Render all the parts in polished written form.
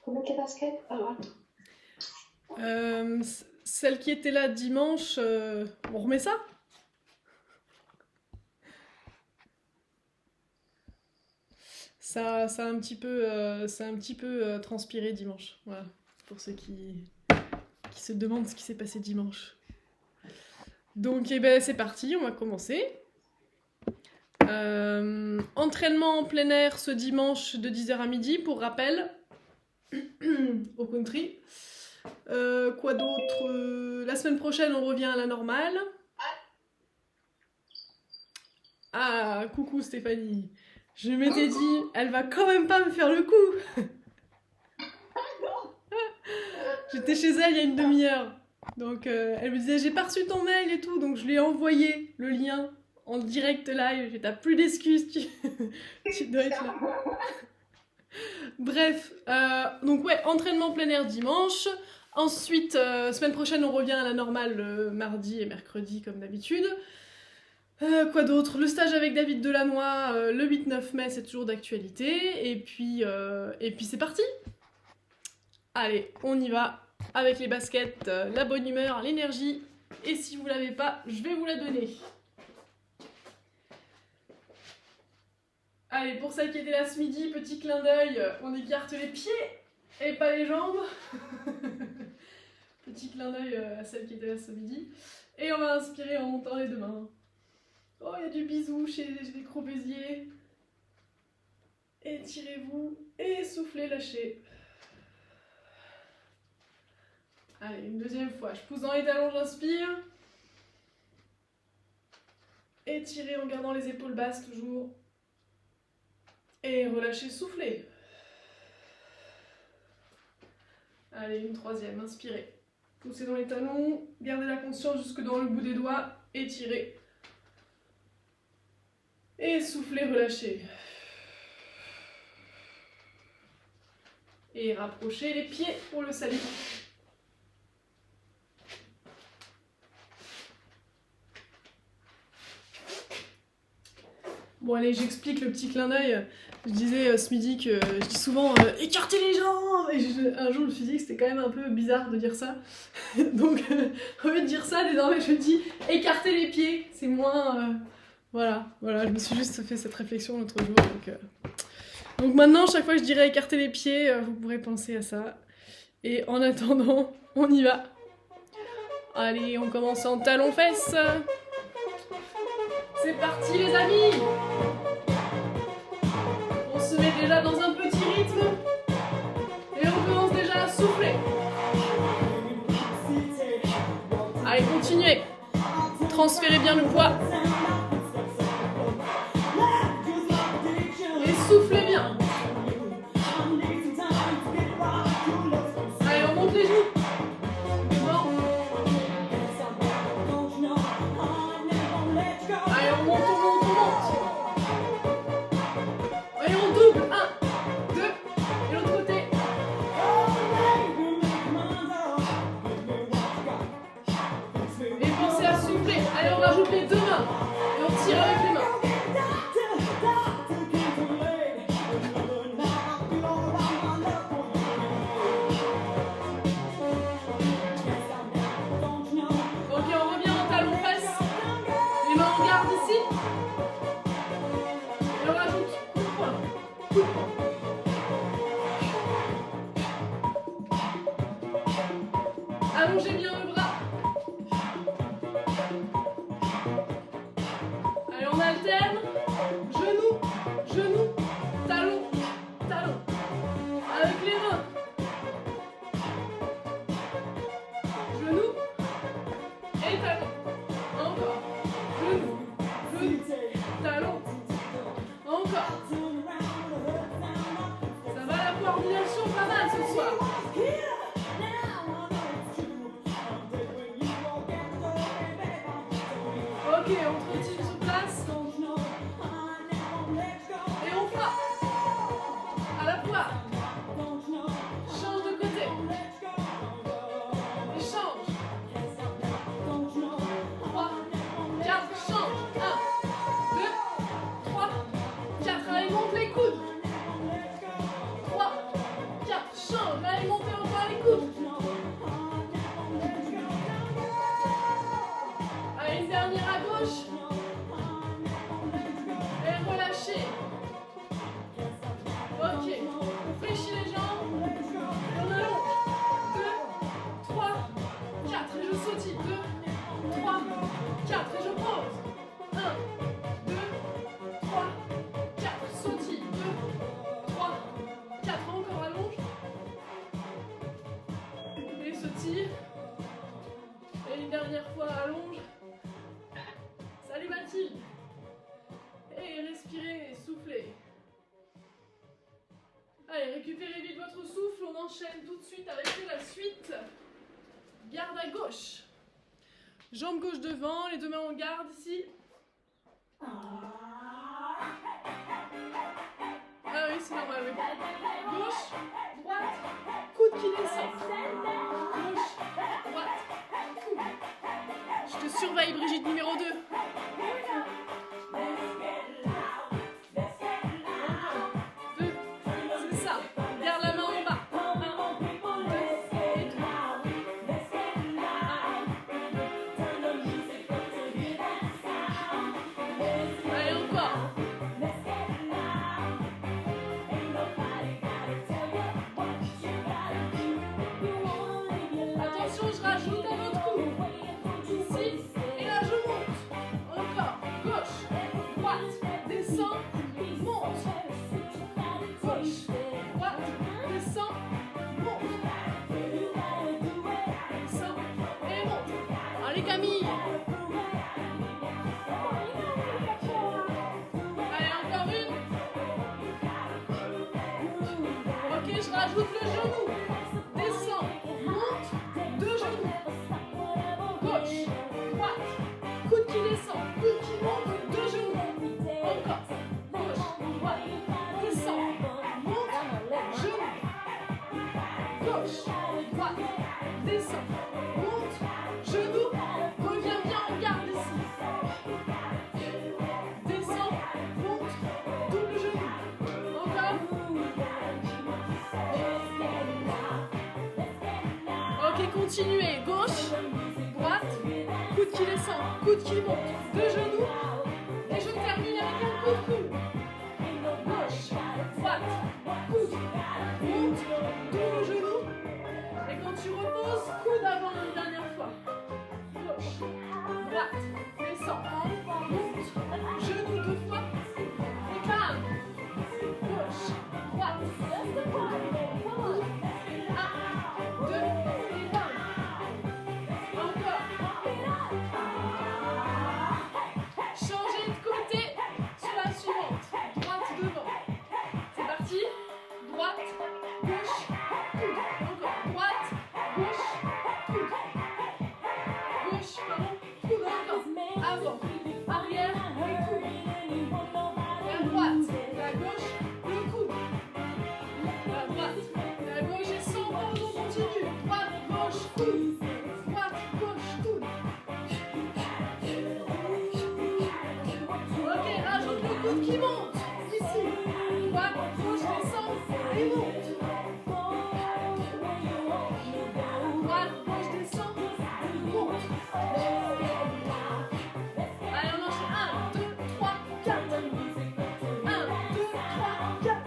Remettre les baskets. Alors, attends. Celle qui était là dimanche, on remet ça? Ça a un petit peu transpiré dimanche. Voilà, pour ceux qui se demandent ce qui s'est passé dimanche. Donc, eh ben, c'est parti, on va commencer. Entraînement en plein air ce dimanche de 10h à midi, pour rappel, au country. Quoi d'autre? La semaine prochaine, on revient à la normale. Ah, coucou Stéphanie. Je m'étais dit, elle va quand même pas me faire le coup. J'étais chez elle il y a une demi-heure. Donc, elle me disait, j'ai pas reçu ton mail et tout. Donc, je lui ai envoyé le lien en direct live. T'as plus d'excuses, tu dois être là. Bref, donc ouais, entraînement plein air dimanche. Ensuite, semaine prochaine, on revient à la normale le mardi et mercredi comme d'habitude. Quoi d'autre? Le stage avec David Delannoy, le 8-9 mai, c'est toujours d'actualité. Et puis c'est parti. Allez, on y va avec les baskets, la bonne humeur, l'énergie. Et si vous l'avez pas, je vais vous la donner. Allez, pour celle qui était là ce midi, petit clin d'œil, on écarte les pieds et pas les jambes. Petit clin d'œil à celle qui était là ce midi. Et on va inspirer en montant les deux mains. Oh, il y a du bisou chez les gros béziers. Étirez-vous et soufflez, lâchez. Allez, une deuxième fois. Je pousse dans les talons, j'inspire. Étirez en gardant les épaules basses toujours. Et relâchez, soufflez. Allez, une troisième, inspirez. Poussez dans les talons, gardez la conscience jusque dans le bout des doigts, étirez. Et soufflez, relâchez. Et rapprochez les pieds pour le salut. Bon allez, j'explique le petit clin d'œil. Je disais ce midi que je dis souvent écartez les jambes. Et un jour je me suis dit que c'était quand même un peu bizarre de dire ça. Donc au lieu de dire ça, désormais je dis écartez les pieds. C'est moins... Voilà, je me suis juste fait cette réflexion l'autre jour. Donc maintenant, chaque fois que je dirais écarter les pieds, vous pourrez penser à ça. Et en attendant, on y va. Allez, on commence en talons-fesses. C'est parti les amis. On se met déjà dans un petit rythme. Et on commence déjà à souffler. Allez, continuez. Transférez bien le poids. Soufflez bien. Allez, on monte les genoux. Devant. Allez, on monte. Allez, on double. 1, 2. Et l'autre côté. Et pensez à souffler. Allez, on rajoute les deux mains. Et on tire avec les mains. Allongez bien le bras. Allez, on alterne. Genou, talon. Avec les mains. Genou et talon. Encore. Genou, talon. Encore. Ça va la coordination pas mal ce soir. Ok, on continue sur place. Et on frappe. À la fois. Change de côté. Et change. 3, 4, change. 1, 2, 3, 4. Allez, monte les coudes. 3, sautille. Et une dernière fois, allonge. Salut Mathilde. Et respirez, soufflez. Allez, récupérez vite votre souffle, on enchaîne tout de suite avec la suite. Garde à gauche. Jambe gauche devant, les deux mains en garde ici. Ah oui, c'est normal, oui. Gauche, droite, coude qui descend. Gauche, droite, coude. Je te surveille, Brigitte, numéro 2. C'est ça. Garde la main en bas. 1, 2 et 3. Allez, encore. Attention, je rajoute un autre coup. Ici, et là je monte. Encore. Gauche, droite, descend, monte. Gauche, droite, descend, monte. Descend et monte. Allez Camille. Allez, encore une. Ok, je rajoute le genou. Descend, monte, deux genoux. Gauche, droite, coude qui descend, coude qui monte, deux genoux. Encore. Gauche, droite, descend, monte, genou. Gauche, droite, descend, monte, genou. Reviens bien en garde ici. Descend, monte, double genou. Encore. Ok, continuez. Gauche, droite, coude qui descend, coude qui monte, deux genoux. Et je termine avec un coude. Gauche, droite, coude, monte, double genou. Et quand tu reposes, coude avant une dernière fois. Gauche, droite, descend, monte, genou deux fois. Et calme. Gauche, droite, coude. 1, 2 et 1. Encore. Changez de côté sur la suivante. Droite devant. C'est parti. Droite, gauche, coude. Encore. Droite, gauche, coude. Gauche, pardon, coude encore. Avant, arrière, le coude. La droite, la gauche, le coude. La droite, la gauche et sans pause, on continue. Droite, gauche, coude. Droite, gauche, coude. Ok, rajoute le coude qui monte. Ici. Droite, gauche, descend et monte. Droite, gauche, descend, monte. Allez, on enchaîne. 1, 2, 3, 4. 1, 2, 3, 4.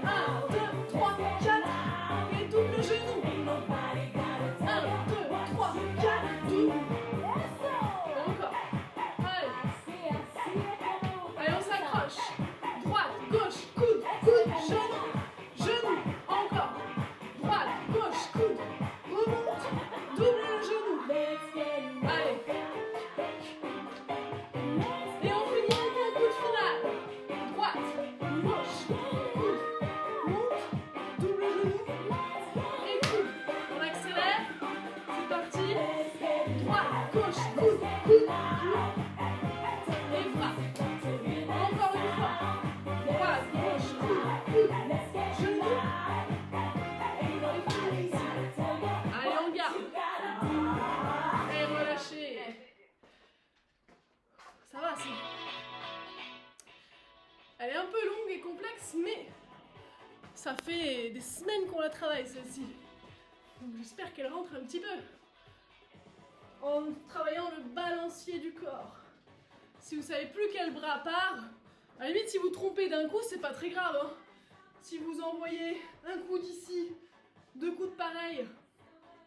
1, 2, 3, 4. Et double genou. 1, 2, 3, 4. Double. Encore. Allez. Allez, on s'accroche. Droite, gauche, coude, coude, genou. Genou. Encore. Droite, gauche, coude. Remonte. Double le genou. Allez. Et on finit avec un coup final. Droite, gauche, coude, monte, double genou et coude. On accélère. C'est parti. Droite, gauche, coude, coude, monte et frappe. Encore une fois. Droite, gauche, coude, coude, genou. Et frappe ici. Allez, on garde. Et relâchez. Ça va, c'est... Elle est un peu longue et complexe, mais ça fait des semaines qu'on la travaille, celle-ci. Donc j'espère qu'elle rentre un petit peu. En travaillant le balancier du corps. Si vous savez plus quel bras part, à la limite, si vous trompez d'un coup, c'est pas très grave. Hein. Si vous envoyez un coup d'ici, deux coups de pareil,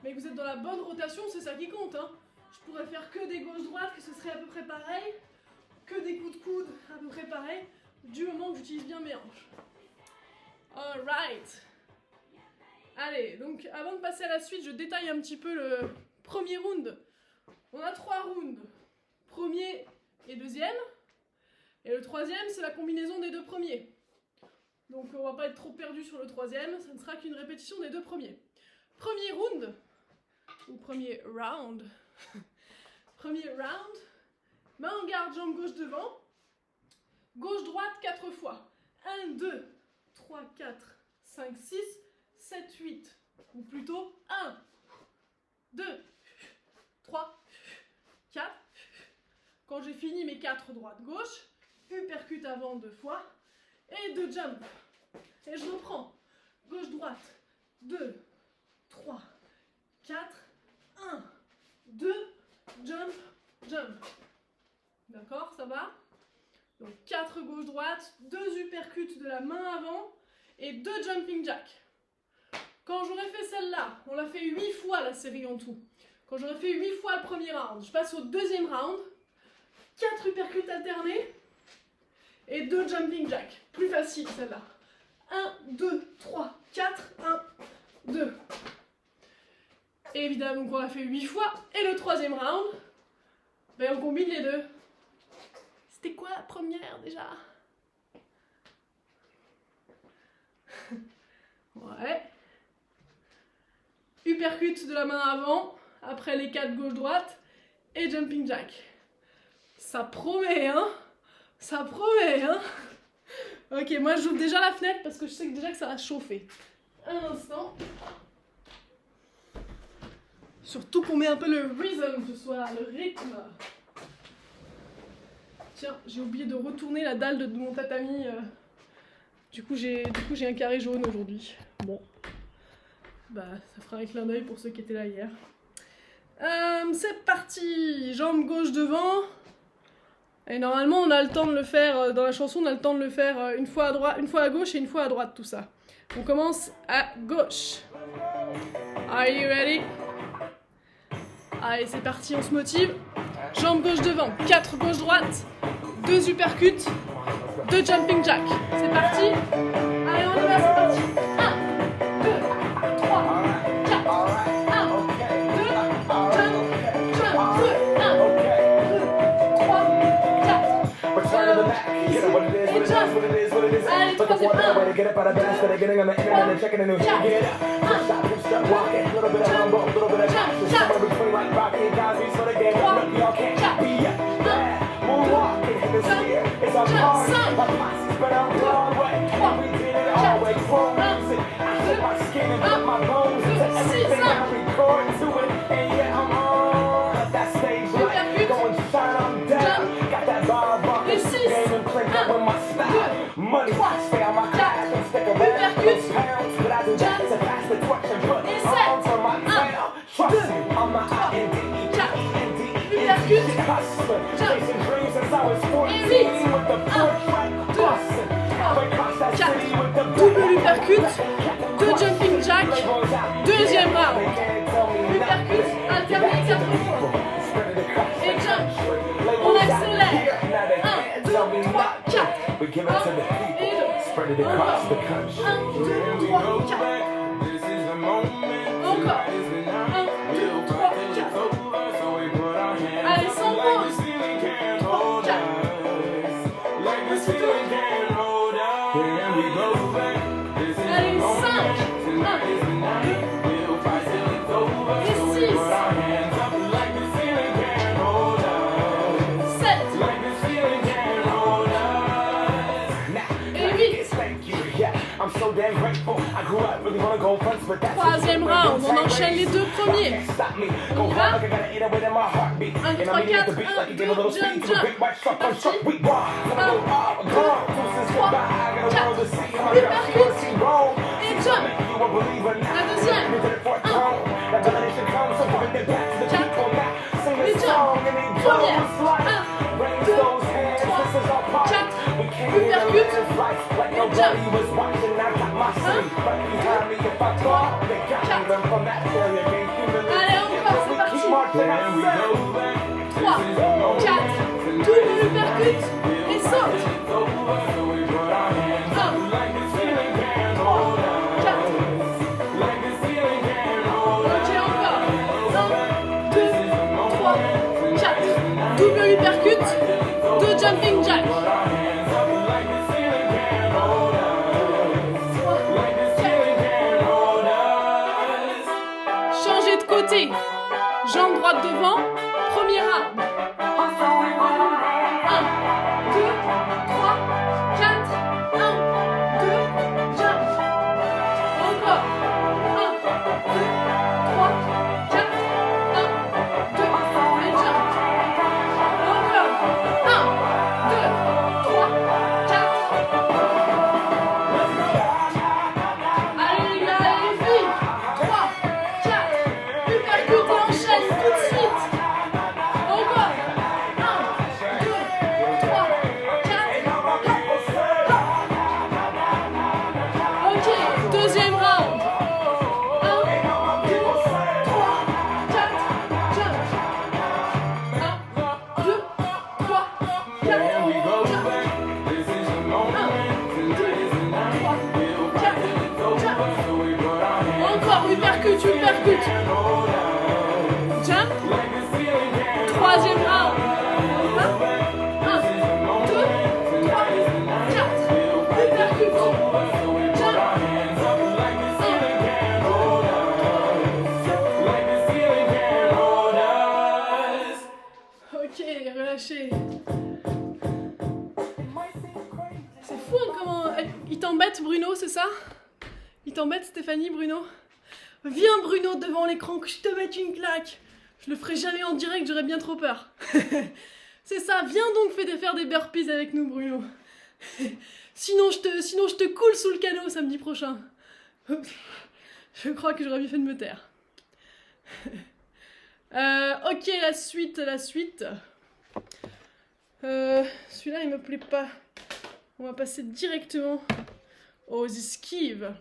mais que vous êtes dans la bonne rotation, c'est ça qui compte. Hein. Je pourrais faire que des gauches-droites, que ce serait à peu près pareil, que des coups de coude, à peu près pareil, du moment que j'utilise bien mes hanches. Alright. Allez, donc avant de passer à la suite, je détaille un petit peu le premier round. On a 3 rounds. Premier et deuxième. Et le troisième, c'est la combinaison des 2 premiers. Donc on va pas être trop perdu sur le troisième, ça ne sera qu'une répétition des 2 premiers. Premier round, ou premier round. Premier round, main en garde, jambe gauche devant. Gauche-droite 4 fois. 1, 2, 3, 4, 5, 6, 7, 8. Ou plutôt 1, 2, 3, 4. Quand j'ai fini mes 4 droite-gauche, uppercut avant 2 fois. Et 2 jump. Et je reprends. Gauche-droite. 2, 3, 4, 1, 2, jump, jump. D'accord, ça va? Donc 4 gauche-droite, 2 uppercuts de la main avant et 2 jumping jack. Quand j'aurai fait celle-là, on l'a fait 8 fois la série en tout. Quand j'aurai fait 8 fois le premier round, je passe au deuxième round. 4 uppercuts alternés et 2 jumping jack. Plus facile celle-là. 1, 2, 3, 4, 1, 2. Et évidemment, donc on l'a fait 8 fois. Et le troisième round, ben on combine les 2. C'était quoi la première déjà? Ouais. Uppercut de la main avant, après les 4 gauche-droite, et jumping jack. Ça promet, hein? Ça promet, hein? Ok, moi j'ouvre déjà la fenêtre parce que je sais que déjà que ça va chauffer. Un instant. Surtout qu'on met un peu le rhythm ce soir, le rythme. Tiens, j'ai oublié de retourner la dalle de mon tatami. Du coup, j'ai un carré jaune aujourd'hui. Bon. Bah, ça fera un clin d'œil pour ceux qui étaient là hier. C'est parti! Jambe gauche devant. Et normalement, on a le temps de le faire, dans la chanson, on a le temps de le faire une fois à droite, une fois à gauche et une fois à droite, tout ça. On commence à gauche. Are you ready? Allez, c'est parti, on se motive. Jambe gauche devant, 4 gauche-droite, 2 uppercuts, 2 jumping jack. C'est parti. Allez, on y va, c'est parti. 1, 2, 3, 4, 1, 2, jump, jump, 2, 1, 2, 3, 4, et jump. Allez, troisième, 1, 2, 3, 4, 1, 2, 3, 4, double uppercut, 2 jumping jack, deuxième round. Uppercut alterné 4 fois. Et jump. On accélère. 1, 2, 3, 4. 1 et 2. Encore. 1, 2, 3, 4. Encore. 1, 2, 3, 4. Allez, sans pause. 3, 4. Allez, 5. 1, 2, et 6. 7. Et 8. Troisième round, on enchaîne les 2 premiers. On y va. 1, 2, 3, 4, 1, 2, jump, jump. C'est parti. 1, 2, 3, 4. Uppercut. Et jump. La deuxième. 1, 2, 4. Et jump. Première. 1, 2, 3, 4. Uppercut. Et jump. 1, 2, 3, 4. Allez, encore, c'est parti. 3, 4. Double uppercut. Et saute. 1, 2, 3, 4. côté. Jambe droite devant. Premier round. 1, 2, 3, 4. 1, 2, jump. Encore. 1, 2, 3, 4. 1, 2, et jump. Encore. 1, 2, 3, 4. Allez les gars, allez les filles. 3, 4. Uppercut et enchaîne tout de suite. Encore. 1, 2, 3, 4. Ok, deuxième round. 1, 2, 3, 4. Jump. 1, 2, 3, 4. Jump. 1, 2, 3, 4. Jump. Encore uppercut, uppercut. Jump. Troisième round. 1, 2, 3, 4. Uppercut. Jump. 1. Ok, relâchez. C'est fou hein, comment... Il t'embête Bruno, c'est ça? Il t'embête Stéphanie, Bruno? Viens Bruno devant l'écran que je te mette une claque. Je le ferai jamais en direct, j'aurais bien trop peur. C'est ça, viens donc faire des burpees avec nous Bruno. Sinon je te coule sous le canot samedi prochain. Je crois que j'aurais bien fait de me taire. Ok, la suite. Celui-là il me plaît pas. On va passer directement aux esquives.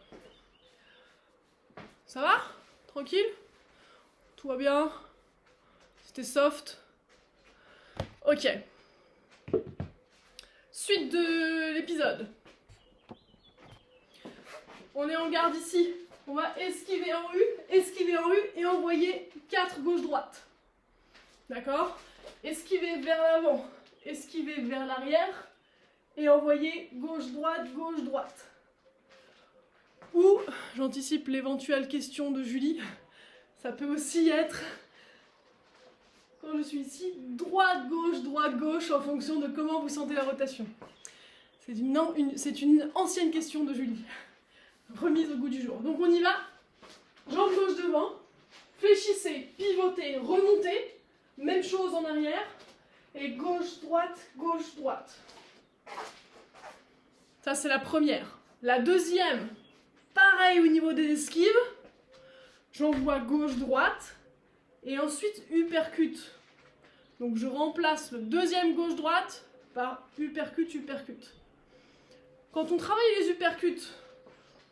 Ça va? Tranquille? Tout va bien? C'était soft? Ok. Suite de l'épisode. On est en garde ici. On va esquiver en U et envoyer 4 gauche-droite. D'accord? Esquiver vers l'avant, esquiver vers l'arrière et envoyer gauche-droite, gauche-droite. Ou, j'anticipe l'éventuelle question de Julie, ça peut aussi être, quand je suis ici, droite-gauche en fonction de comment vous sentez la rotation. C'est une ancienne question de Julie, remise au goût du jour. Donc on y va, jambe gauche devant, fléchissez, pivotez, remontez, même chose en arrière, et gauche-droite, gauche-droite. Ça c'est la première. La deuxième, pareil au niveau des esquives, j'envoie gauche-droite et ensuite uppercut. Donc je remplace le deuxième gauche-droite par uppercut. Quand on travaille les uppercuts,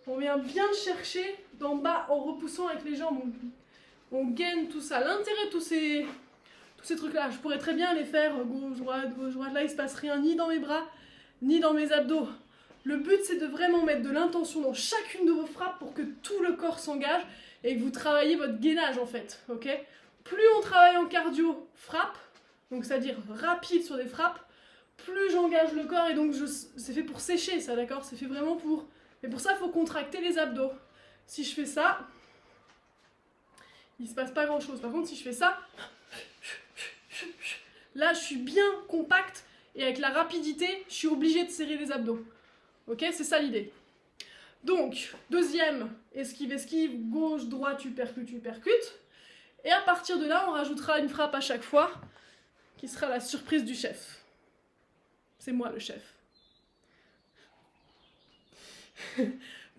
on vient bien chercher d'en bas en repoussant avec les jambes, on gaine tout ça. L'intérêt de tous ces trucs-là, je pourrais très bien les faire gauche-droite, là il se passe rien ni dans mes bras, ni dans mes abdos. Le but, c'est de vraiment mettre de l'intention dans chacune de vos frappes pour que tout le corps s'engage et que vous travaillez votre gainage, en fait, ok? Plus on travaille en cardio frappe, donc c'est-à-dire rapide sur des frappes, plus j'engage le corps et donc c'est fait pour sécher, ça, d'accord? C'est fait vraiment pour... Et pour ça, il faut contracter les abdos. Si je fais ça, il se passe pas grand-chose. Par contre, si je fais ça, là, je suis bien compact et avec la rapidité, je suis obligée de serrer les abdos. Ok, c'est ça l'idée. Donc, deuxième, esquive, gauche, droite, uppercut. Et à partir de là, on rajoutera une frappe à chaque fois, qui sera la surprise du chef. C'est moi le chef.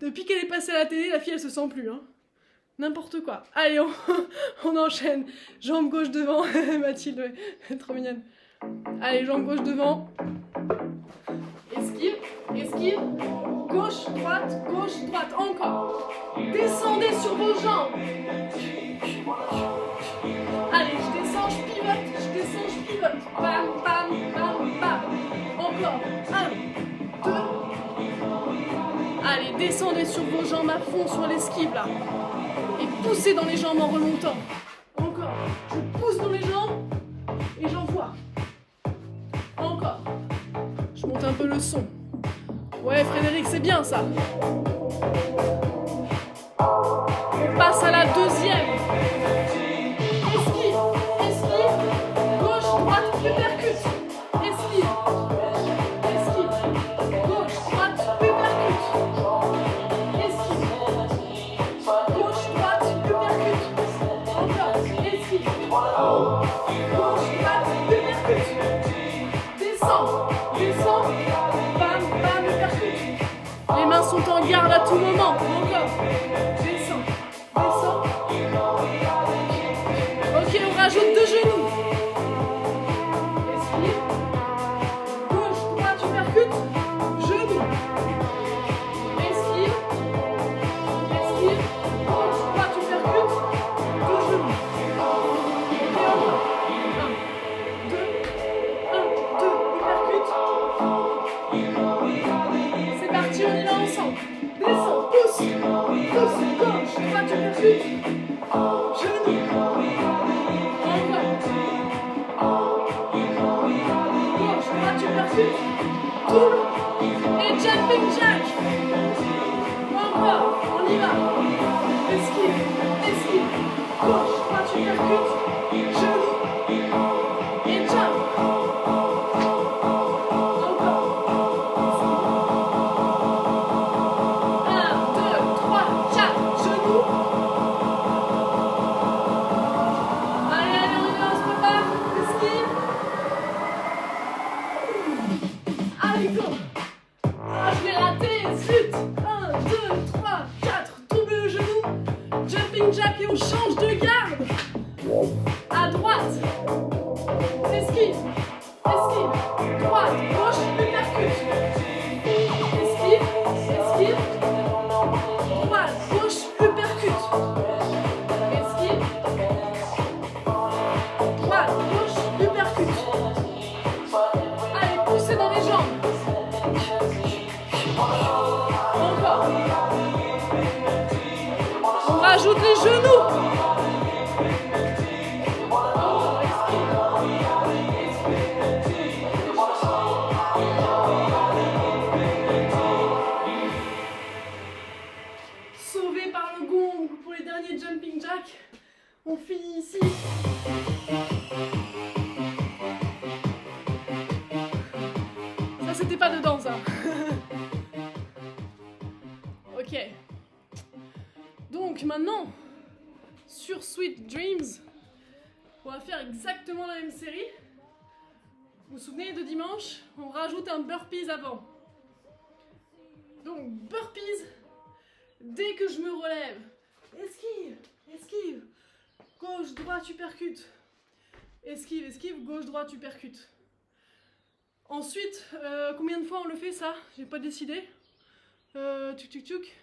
Depuis qu'elle est passée à la télé, la fille, elle se sent plus. Hein. N'importe quoi. Allez, on enchaîne. Jambe gauche devant. Mathilde, ouais, trop mignonne. Allez, jambe gauche devant. Esquive, gauche, droite, encore. Descendez sur vos jambes. Allez, je descends, je pivote. Bam, bam, bam, bam. Encore. 1, 2. Allez, descendez sur vos jambes à fond sur l'esquive là. Et poussez dans les jambes en remontant. Encore. Je pousse dans les jambes et j'envoie. Encore. Je monte un peu le son. Ouais, Frédéric, c'est bien ça. On passe à la deuxième. droite, tu percutes. Genou. Gauche, droite, tu percutes. Double. Et jumping jack. Encore, on y va. Esquive, esquive. Gauche, droite, tu percutes. Genou. Et jump. Encore. 1, 2, 3, 4. Genou. Allez, allez, on y va, on se prépare. Esquive. Allez, go. Ah, je l'ai raté, zut. 1, 2, 3, 4. Double le genou. Jumping jack et on change de garde. À droite. Esquive. Esquive. Droite. Gauche. Uppercut. Esquive. Esquive. Droite. Gauche. Uppercut. Esquive. Droite. Gauche. Uppercut. Allez, poussez dans les jambes. Encore. On rajoute les genoux. Encore, esquive. Sauvé par le gong pour les derniers jumping jack. On finit ici. Ça, c'était pas dedans, ça. Ok. Donc maintenant, sur Sweet Dreams, on va faire exactement la même série. Vous vous souvenez de dimanche? On rajoute un burpees avant. Donc burpees, dès que je me relève, esquive, esquive, gauche, droite, uppercut. Esquive, esquive, gauche, droite, uppercut. Ensuite, combien de fois on le fait ça? J'ai pas décidé. Tchouk tchouk tchouk.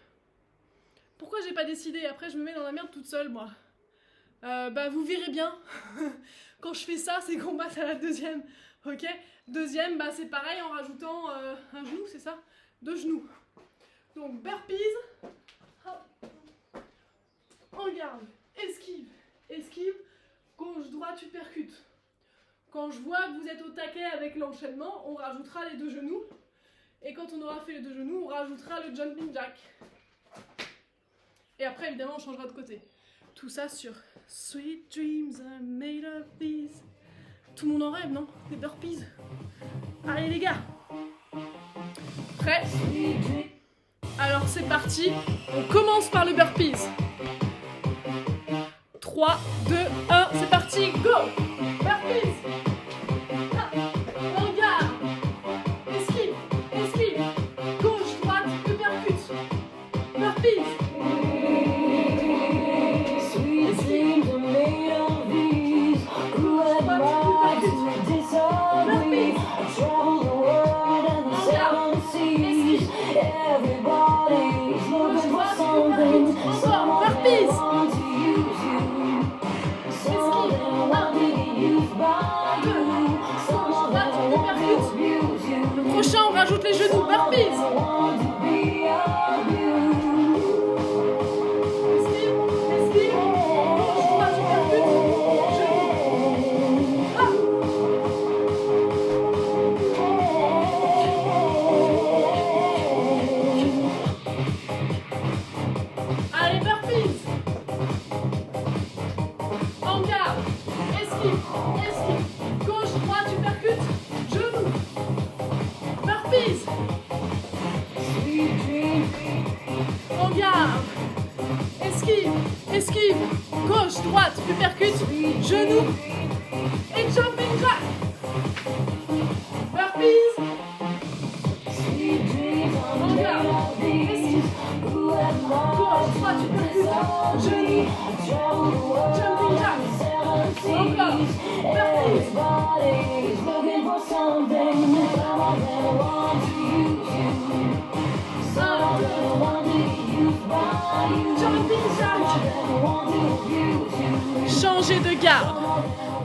Pourquoi j'ai pas décidé? Après je me mets dans la merde toute seule moi. Bah vous verrez bien. Quand je fais ça, c'est qu'on passe à la deuxième. Ok? Deuxième, bah c'est pareil en rajoutant un genou, c'est ça? 2 genoux. Donc burpees. Hop. En garde. Esquive. Esquive. Gauche, droite, uppercut. Quand je vois que vous êtes au taquet avec l'enchaînement, on rajoutera les 2 genoux. Et quand on aura fait les 2 genoux, on rajoutera le jumping jack. Et après, évidemment, on changera de côté. Tout ça sur Sweet Dreams are made of these. Tout le monde en rêve, non? Des burpees. Allez les gars. Prêts? Alors c'est parti. On commence par le burpees. 3, 2, 1, c'est parti. Go! Burpees. On garde. Esquive. Esquive. Gauche, droite, uppercut. Burpees. Le prochain, on rajoute les genoux, burpees. Esquive, esquive, gauche, droite, uppercut, genoux. Ah. Allez, burpees. En garde, esquive, esquive, gauche, droite, uppercut, genoux. Burpees. En garde. Esquive, esquive, gauche, droite, uppercut, genoux. Et jumping jack. Burpees. En garde. Esquive. Gauche, droite, uppercut, genoux. Jumping jack. Encore. Burpees. Changer de garde.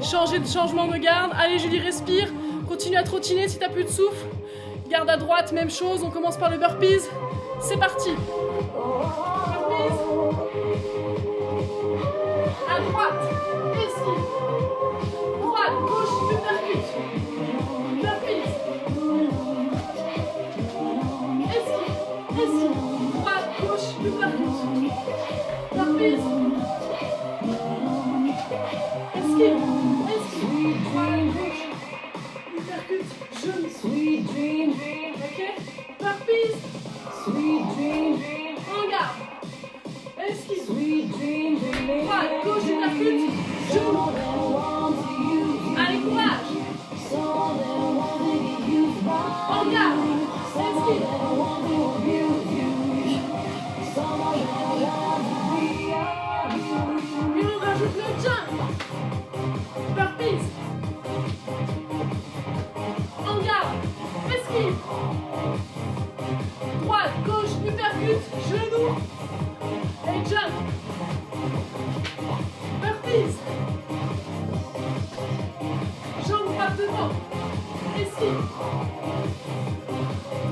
Changement de garde. Allez Julie, respire. Continue à trottiner si t'as plus de souffle. Garde à droite, même chose. On commence par le burpees. C'est parti. Burpees. droite, esquive. Droite, gauche, uppercut. Burpees. Esquive, esquive. Droite, gauche, uppercut. Burpees. Esquive, esquive. Droite, gauche, uppercut. Genou. Ok. Burpees. En garde. Esquive. Droite, gauche, uppercut. Genou. Allez, courage. En garde. Esquive. Et on rajoute le jump. Burpees. En garde. Esquive. Droite, gauche, uppercut, genou. Et jump. Burpees. Jambes droite devant. Esquive.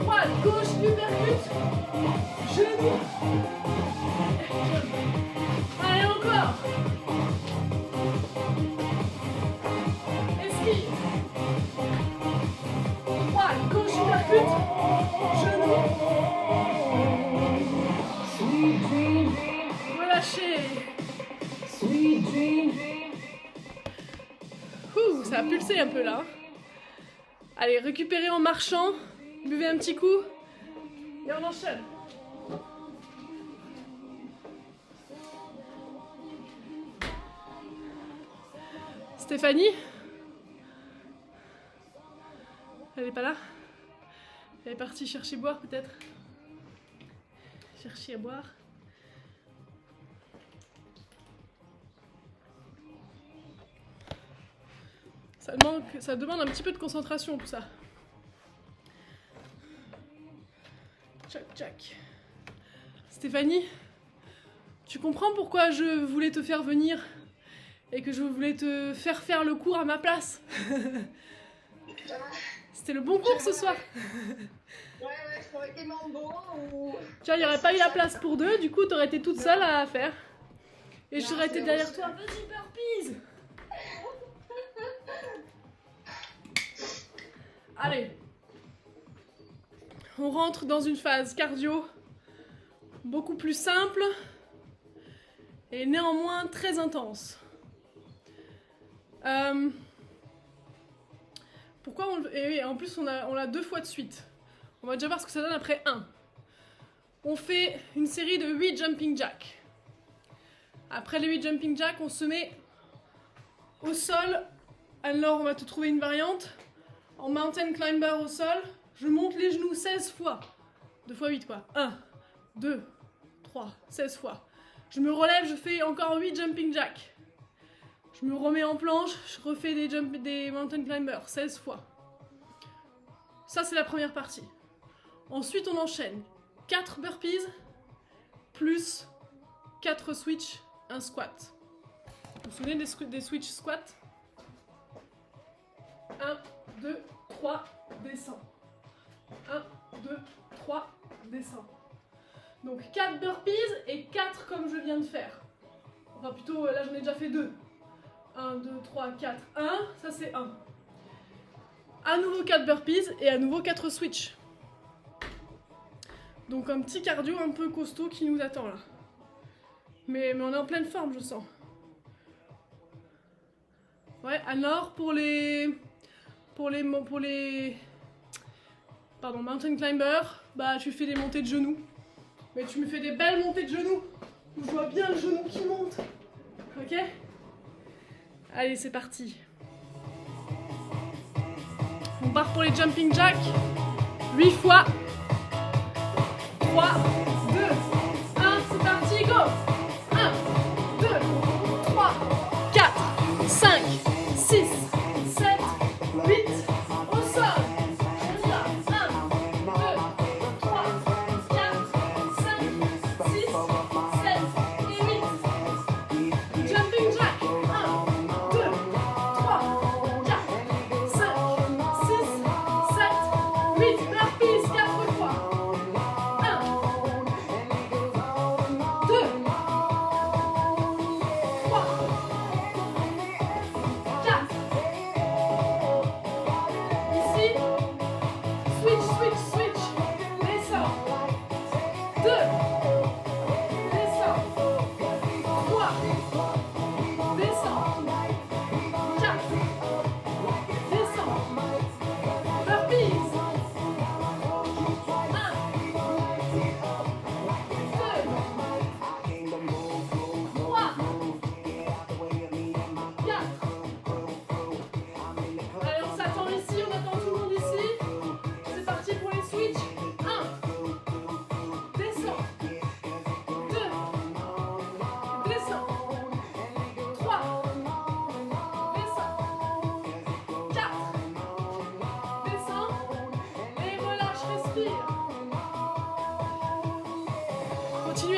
Droite, gauche, uppercut. Genou. Et jump. Allez, encore. Esquive. Droite, gauche, uppercut. Genou. Relâchez. Ouh, ça a pulsé un peu là. Allez, récupérez en marchant. Buvez un petit coup. Et on enchaîne. Stéphanie? Elle est pas là? Elle est partie chercher à boire peut-être? Chercher à boire. Ça demande un petit peu de concentration tout ça. Tchac tchac. Stéphanie, tu comprends pourquoi je voulais te faire venir et que je voulais te faire le cours à ma place? C'était le bon cours ce soir. Ouais, ça aurait été tellement bon. Ou... Tu vois, il n'y aurait pas eu la place pour deux, du coup, tu aurais été toute seule à faire. Et j'aurais été derrière toi. Vas-y, burpees. Allez. On rentre dans une phase cardio beaucoup plus simple et néanmoins très intense. Pourquoi on... Et oui, en plus, on l'a 2 fois de suite. On va déjà voir ce que ça donne après 1. On fait une série de 8 jumping jacks. Après les 8 jumping jacks, on se met au sol. Alors, on va te trouver une variante. En mountain climber au sol, je monte les genoux 16 fois. 2 fois 8 quoi. 1, 2, 3, 16 fois. Je me relève, je fais encore 8 jumping jacks. Je me remets en planche, je refais des mountain climbers 16 fois. Ça, c'est la première partie. Ensuite, on enchaîne 4 burpees plus 4 switch, un squat. Vous vous souvenez des switch squats? 1, 2, 3, descend. 1, 2, 3, descend. Donc 4 burpees et 4 comme je viens de faire. Enfin plutôt, là j'en ai déjà fait 2. 1, 2, 3, 4, 1, ça c'est 1. À nouveau 4 burpees et à nouveau 4 switch. Donc un petit cardio un peu costaud qui nous attend là. Mais on est en pleine forme, je sens. Ouais, alors pour les mountain climber, bah tu fais des montées de genoux. Mais tu me fais des belles montées de genoux. Où je vois bien le genou qui monte. Ok? Allez, c'est parti. On part pour les jumping jacks. 8 fois. 3, 2, 1, c'est parti, go! 1, 2, 3, 4, 5, 6, 7, 8, au sol. On y va. 1, 2, 3, 4, 5, 6, 7 et 8. Jumping jack. 1, 2, 3, 4, 5, 6, 7, 8. Burpees 4 fois. 1,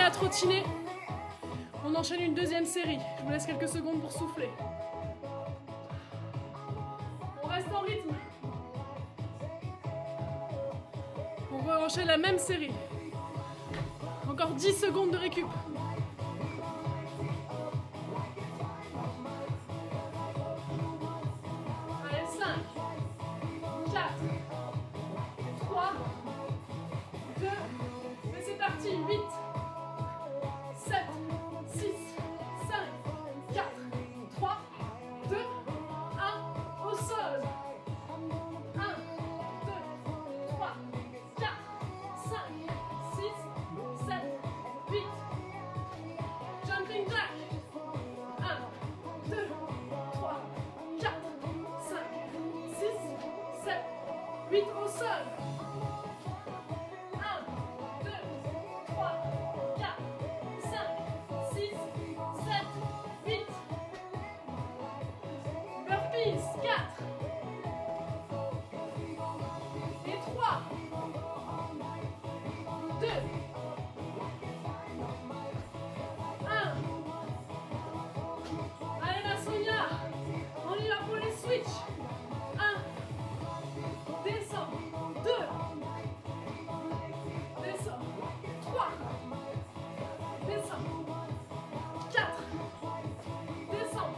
continuez à trottiner. On enchaîne une deuxième série. Je vous laisse quelques secondes pour souffler. On reste en rythme. On enchaîne la même série. Encore 10 secondes de récup. Allez, 5, 4, 3, 2, et c'est parti, 8, 7, 6, 5, 4, 3, 2, 1, au sol. 1, 2, 3, 4, 5, 6, 7, 8. Jumping jack. 1, 2, 3, 4, 5, 6, 7, 8 au sol. 1, 2, 3, 4, 5, 6, 7, 8. Burpees. 4. Et 3. 2. 1. Allez ma Sonia, on y va pour les switch. 1. Descends. 2. Descends. 3. Descends. 4. Descends.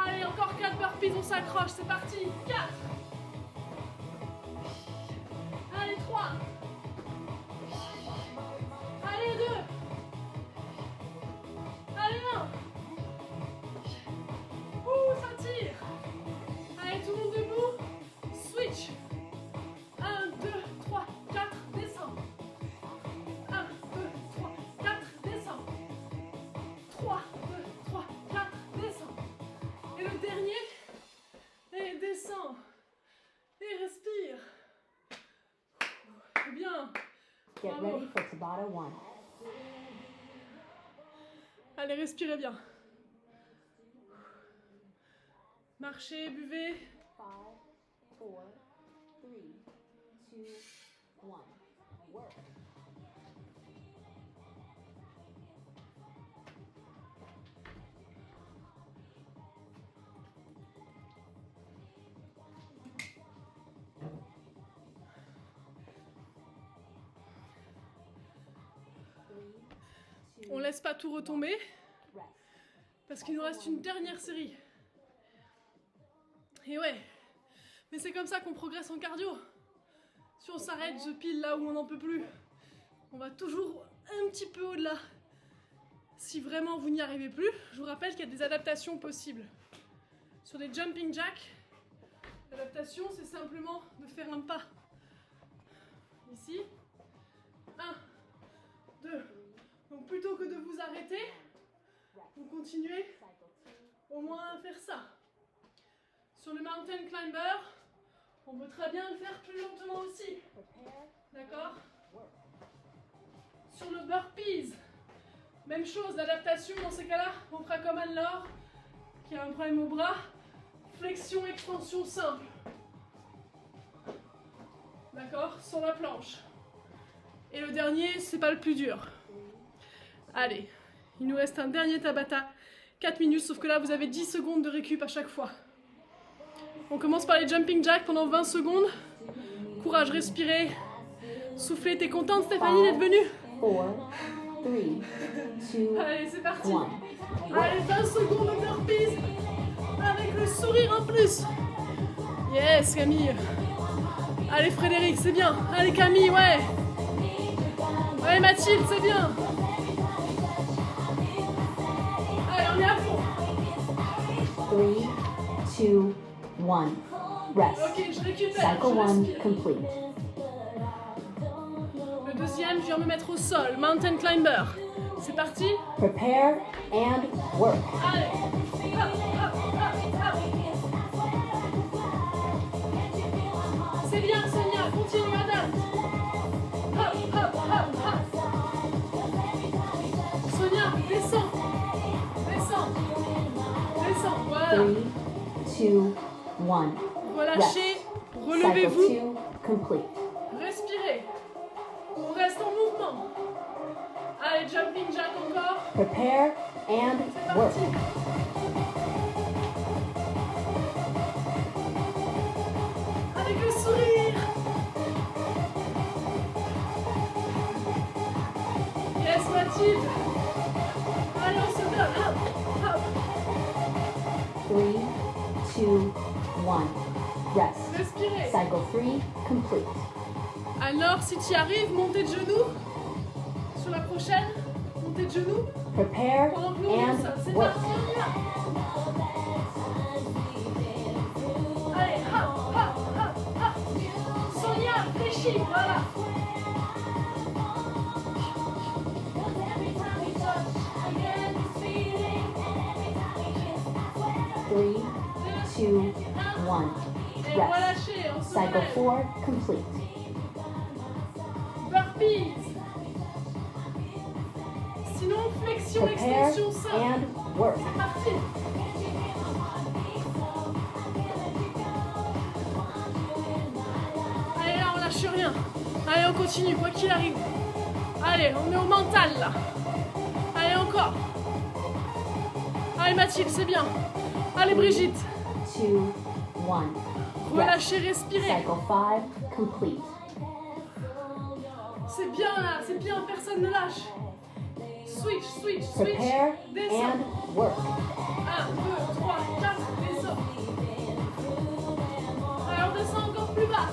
Allez, encore 4 burpees, on s'accroche, c'est parti. 4. Allez, 3. Allez, 2. Allez, 1. Ouh, ça tire. Allez, tout le monde debout. Switch. 1, 2, 3, 4, descends. 1, 2, 3, 4, descends. 3, 2, 3, 4, descends. Et le dernier. Et descends. Et respire. Bien. Get Bravo. ready for Tabata 1. Allez, respirez bien. Marchez, buvez. 5, 4, 3, 2, 1. Work. On laisse pas tout retomber Rest. parce qu'il nous reste une dernière série. Et ouais, mais c'est comme ça qu'on progresse en cardio. Si on s'arrête pile là où on n'en peut plus, on va toujours un petit peu au-delà. Si vraiment vous n'y arrivez plus, je vous rappelle qu'il y a des adaptations possibles. Sur des jumping jacks, l'adaptation c'est simplement de faire un pas. Ici, 1, 2. Donc plutôt que de vous arrêter, vous continuez au moins à faire ça. Sur le mountain climber, on peut très bien le faire plus lentement aussi. D'accord? Sur le burpees, même chose, l'adaptation dans ces cas-là, on fera comme Anne-Laure, qui a un problème au bras. Flexion, extension simple. D'accord? Sur la planche. Et le dernier, c'est pas le plus dur. Allez, il nous reste un dernier Tabata. 4 minutes, sauf que là, vous avez 10 secondes de récup à chaque fois. On commence par les jumping jacks pendant 20 secondes. Courage, respirez. Soufflez. T'es contente, Stéphanie, d'être venue? 4, 3, 2, Allez, c'est parti. 1. Allez, 20 secondes de burpees. Avec le sourire en plus. Yes, Camille. Allez, Frédéric, c'est bien. Allez, Camille, ouais. Ouais, Mathilde, c'est bien. Allez, on est à fond. 3, 2, 1. Rest. Ok, je récupère. Cycle Je 1 respire. complete. Le deuxième, je viens me mettre au sol. Mountain climber. C'est parti. Prepare and work. Allez. Hop, hop, hop, hop. C'est bien, Sonia. Continue, adapte. Hop, hop, hop, hop. Sonia, descends. Descends. Descends. Voilà. 3, 2, 1. Relâchez. Cycle Relevez-vous. 2 complete. Respirez. On reste en mouvement. Allez, jumping Prepare and C'est work. parti. Avec le sourire. Yes, Mathilde. Allez, on se donne. Hop, hop. 3, 2, 1. Rest. Respirez. Cycle 3 complete. Alors, si tu y arrives, montez de genoux. Sur la prochaine, montez de genoux. Prepare Pendant que nous, on and fait ça. C'est work. parti, on y va. Allez, hop, hop, hop, hop. Sonia, fléchis, voilà. 3, 2, 1. Et on va Rest. lâcher, on se Cycle relève. 4 complete. Burpees. Sinon, flexion, Prepare extension, ça. and work. C'est parti. Allez, là, on lâche rien. Allez, on continue, quoi qu'il arrive. Allez, on est au mental, là. Allez, encore. Allez, Mathilde, c'est bien. Allez, Brigitte. 2, 1. Relâchez, respirez. Cycle 5 complete. C'est bien, là. C'est bien, personne ne lâche. Switch, switch, switch. Prepare Descends. and work. 1, 2, 3, 4, descends. Allez, on descend encore plus bas.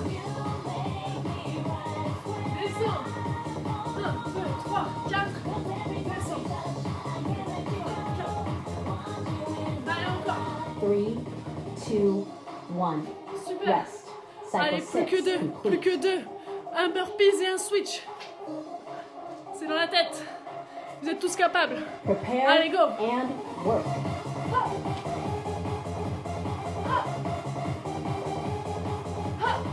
Descends. 1, 2, 3, 4. Descends. 4. Allez, encore. 3, 2, 1. Super. Rest. Cycle Allez, 6 plus que deux. Plus complete. que deux. Un burpees et un switch. C'est dans la tête. Vous êtes tous capables. Prepare Allez, go. and work. Hop. Hop. Hop.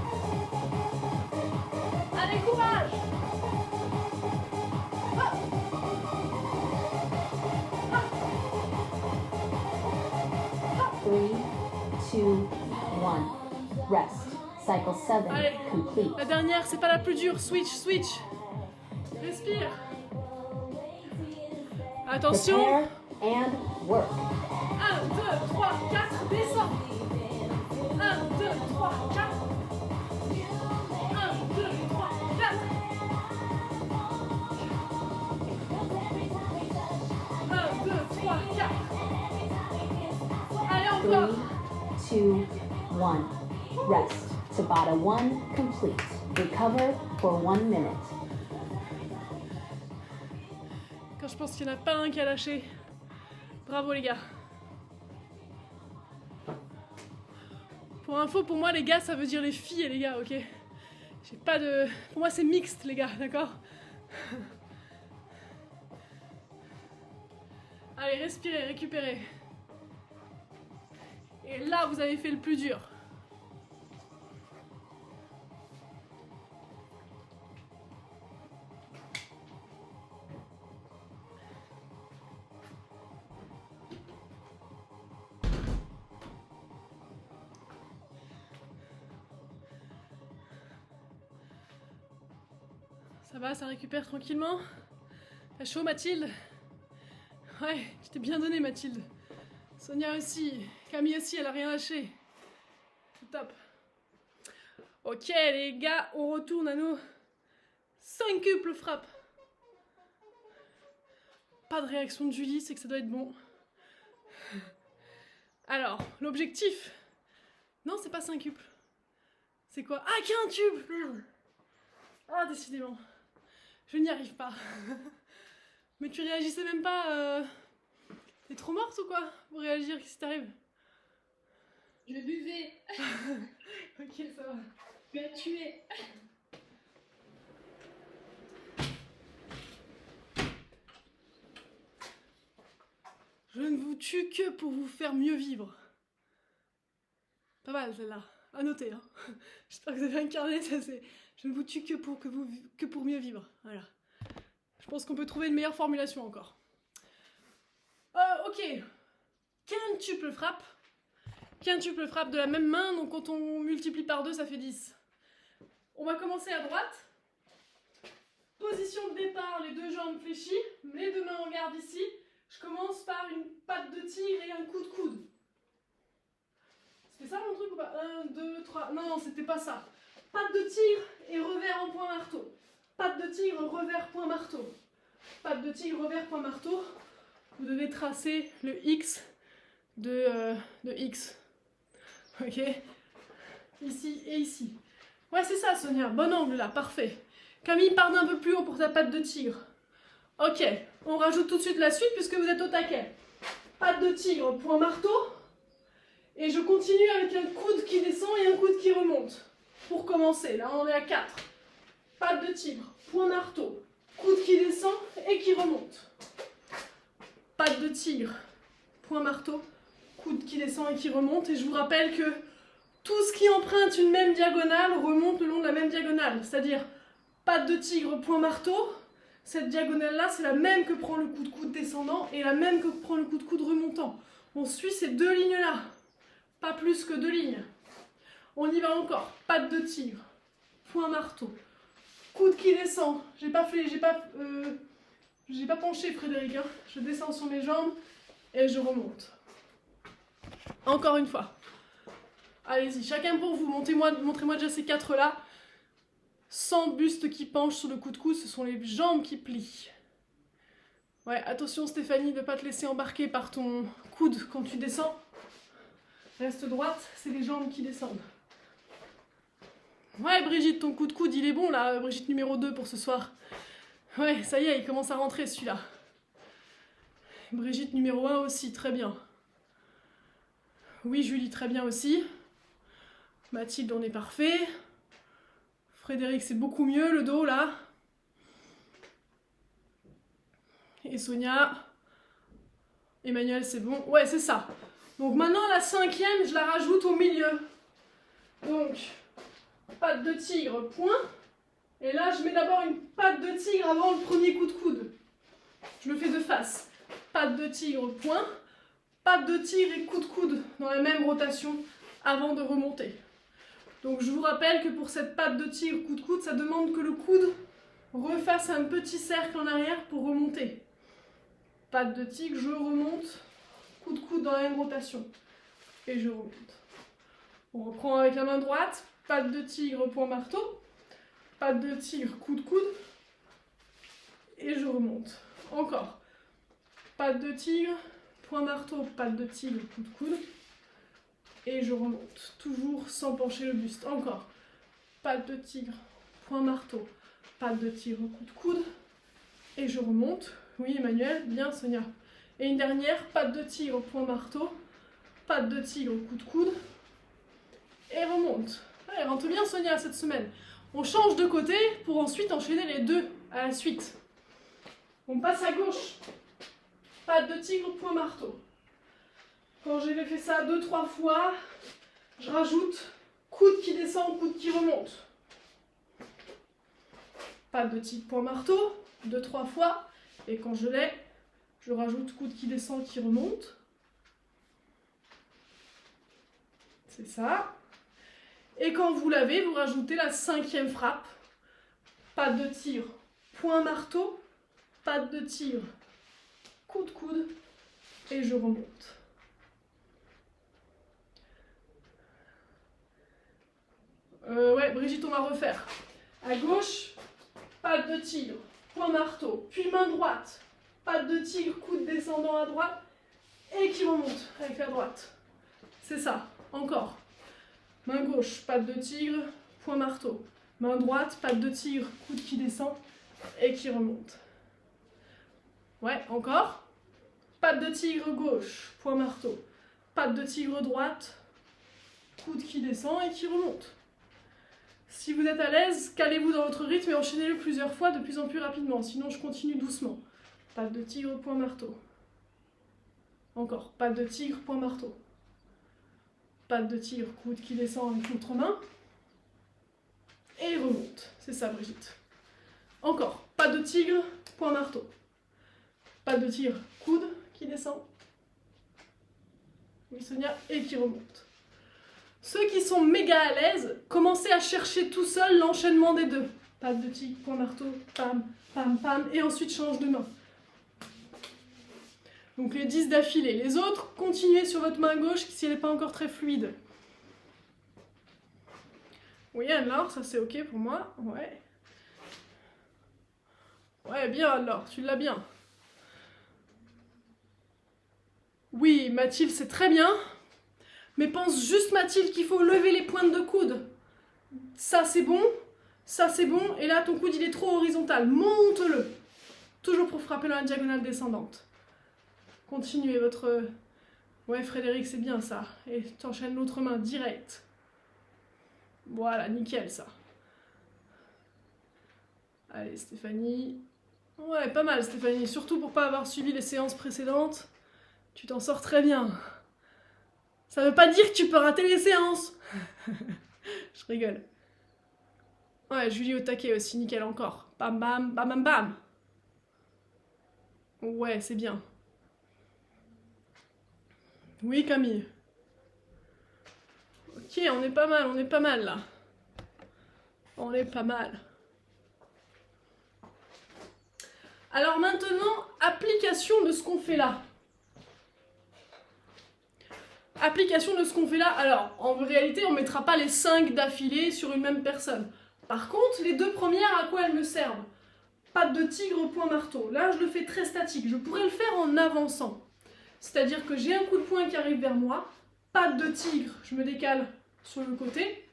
Allez, courage. Hop. Hop. 3, 2, 1. Rest. Cycle 7 Allez. complete. La dernière, c'est pas la plus dure. Switch, switch. Respire. Attention. Prepare and work. 1, 2, 3, 4, descends. 1, 2, 3, 4. 1, 2, 3, 4. 1, 2, 3, 4. Allez, 3, encore. 2, 1. Rest. Tabata 1 complete. Recover for 1 minute. Quand je pense qu'il n'y en a pas un qui a lâché. Bravo les gars. Pour info, pour moi les gars, ça veut dire les filles et les gars, ok? J'ai pas de... Pour moi c'est mixte les gars, d'accord? Allez, respirez, récupérez. Et là, vous avez fait le plus dur. Ça va, ça récupère tranquillement? T'as chaud, Mathilde? Ouais, je t'ai bien donné, Mathilde. Sonia aussi. Camille aussi, elle a rien lâché. C'est top. Ok, les gars, on retourne à nos 5 frappes. Pas de réaction de Julie, c'est que ça doit être bon. Alors, l'objectif... Non, c'est pas 5 C'est quoi? Ah, quintuples! Merde. Ah, décidément. Je n'y arrive pas. Mais tu réagissais même pas... T'es trop morte ou quoi? Pour réagir, qu'est-ce qui t'arrive? Je buvais. Ok, ça va. Tu as tué. Je ne vous tue que pour vous faire mieux vivre. Pas mal celle-là. À noter, hein. J'espère que vous avez incarné ça, c'est... Je ne vous tue que pour mieux vivre. Voilà. Je pense qu'on peut trouver une meilleure formulation encore. Ok. Quintuple frappe. Quintuple frappe de la même main, donc quand on multiplie par 2, ça fait 10. On va commencer à droite. Position de départ, les deux jambes fléchies, les deux mains en garde ici. Je commence par une patte de tigre et un coup de coude. C'était ça mon truc ou pas? 1, 2, 3. Non, c'était pas ça. Patte de tigre et revers en point marteau. Patte de tigre, revers, point marteau. Patte de tigre, revers, point marteau. Vous devez tracer le X de X. Ok? Ici et ici. Ouais, c'est ça, Sonia. Bon angle là, parfait. Camille, part d'un peu plus haut pour ta patte de tigre. Ok, on rajoute tout de suite la suite puisque vous êtes au taquet. Patte de tigre, point marteau. Et je continue avec un coude qui descend et un coude qui remonte. Pour commencer, là on est à 4. Patte de tigre, point marteau, coude qui descend et qui remonte. Patte de tigre, point marteau, coude qui descend et qui remonte. Et je vous rappelle que tout ce qui emprunte une même diagonale remonte le long de la même diagonale. C'est-à-dire, patte de tigre, point marteau. Cette diagonale-là, c'est la même que prend le coup de coude descendant et la même que prend le coup de coude remontant. On suit ces deux lignes-là. Pas plus que 2 lignes. On y va encore. Patte de tigre. Point marteau. Coude qui descend. J'ai pas penché, Frédéric. Hein. Je descends sur mes jambes et je remonte. Encore une fois. Allez-y, chacun pour vous. Montrez-moi déjà ces 4-là. Sans buste qui penche sur le coup de coude, ce sont les jambes qui plient. Ouais, attention Stéphanie de ne pas te laisser embarquer par ton coude quand tu descends. Reste droite, c'est les jambes qui descendent. Ouais, Brigitte, ton coup de coude, il est bon là, Brigitte numéro 2 pour ce soir. Ouais, ça y est, il commence à rentrer celui-là. Brigitte numéro 1 aussi, très bien. Oui, Julie, très bien aussi. Mathilde, on est parfait. Frédéric, c'est beaucoup mieux, le dos là. Et Sonia. Emmanuel, c'est bon. Ouais, c'est ça. Donc maintenant, la 5e, je la rajoute au milieu. Donc, patte de tigre, point. Et là, je mets d'abord une patte de tigre avant le premier coup de coude. Je le fais de face. Patte de tigre, point. Patte de tigre et coup de coude dans la même rotation avant de remonter. Donc je vous rappelle que pour cette patte de tigre, coup de coude, ça demande que le coude refasse un petit cercle en arrière pour remonter. Patte de tigre, je remonte. Coup de coude dans la même rotation. Et je remonte. On reprend avec la main droite. Patte de tigre, point marteau. Patte de tigre, coup de coude. Et je remonte. Encore. Patte de tigre, point marteau, patte de tigre, coup de coude. Et je remonte. Toujours sans pencher le buste. Encore. Patte de tigre, point marteau, patte de tigre, coup de coude. Et je remonte. Oui, Emmanuel, bien, Sonia. Et une dernière, patte de tigre, point marteau, patte de tigre, coup de coude, et remonte. Allez, rentre bien Sonia cette semaine. On change de côté pour ensuite enchaîner les deux à la suite. On passe à gauche. Patte de tigre, point marteau. Quand j'ai fait ça 2-3 fois, je rajoute coude qui descend, coude qui remonte. Patte de tigre, point marteau, 2-3 fois, et quand je l'ai, je rajoute coude qui descend, qui remonte. C'est ça. Et quand vous l'avez, vous rajoutez la 5e frappe. Patte de tigre, point marteau, patte de tigre, coup de coude, et je remonte. Ouais, Brigitte, on va refaire. À gauche, patte de tigre, point marteau, puis main droite. Patte de tigre, coude descendant à droite et qui remonte avec la droite. C'est ça, encore. Main gauche, patte de tigre, point marteau. Main droite, patte de tigre, coude qui descend et qui remonte. Ouais, encore. Patte de tigre gauche, point marteau. Patte de tigre droite, coude qui descend et qui remonte. Si vous êtes à l'aise, calez-vous dans votre rythme et enchaînez-le plusieurs fois de plus en plus rapidement. Sinon, je continue doucement. Patte de tigre, point marteau. Encore. Patte de tigre, point marteau. Patte de tigre, coude qui descend avec l'autre main. Et remonte. C'est ça, Brigitte. Encore. Patte de tigre, point marteau. Patte de tigre, coude qui descend. Oui, Sonia. Et qui remonte. Ceux qui sont méga à l'aise, commencez à chercher tout seul l'enchaînement des deux. patte de tigre, point marteau, pam, pam, pam, et ensuite change de main. Donc les 10 d'affilée. Les autres, continuez sur votre main gauche si elle n'est pas encore très fluide. Oui, alors, ça c'est ok pour moi. Ouais. Ouais, bien alors, tu l'as bien. Oui, Mathilde, c'est très bien. Mais pense juste, Mathilde, qu'il faut lever les pointes de coude. Ça c'est bon, et là ton coude il est trop horizontal. Monte-le. Toujours pour frapper dans la diagonale descendante. Continuez votre... Ouais, Frédéric, c'est bien ça. Et t'enchaînes l'autre main direct. Voilà, nickel ça. Allez, Stéphanie. Ouais, pas mal, Stéphanie. Surtout pour pas avoir suivi les séances précédentes. Tu t'en sors très bien. Ça veut pas dire que tu peux rater les séances. Je rigole. Ouais, Julie au taquet aussi, nickel encore. Bam, bam, bam, bam, bam. Ouais, c'est bien. Oui, Camille. Ok, on est pas mal là. On est pas mal. Alors maintenant, application de ce qu'on fait là. Application de ce qu'on fait là. Alors, en réalité, on ne mettra pas les 5 d'affilée sur une même personne. Par contre, les 2 premières, à quoi elles me servent? Patte de tigre, point marteau. Là, je le fais très statique. Je pourrais le faire en avançant. C'est-à-dire que j'ai un coup de poing qui arrive vers moi, patte de tigre, je me décale sur le côté,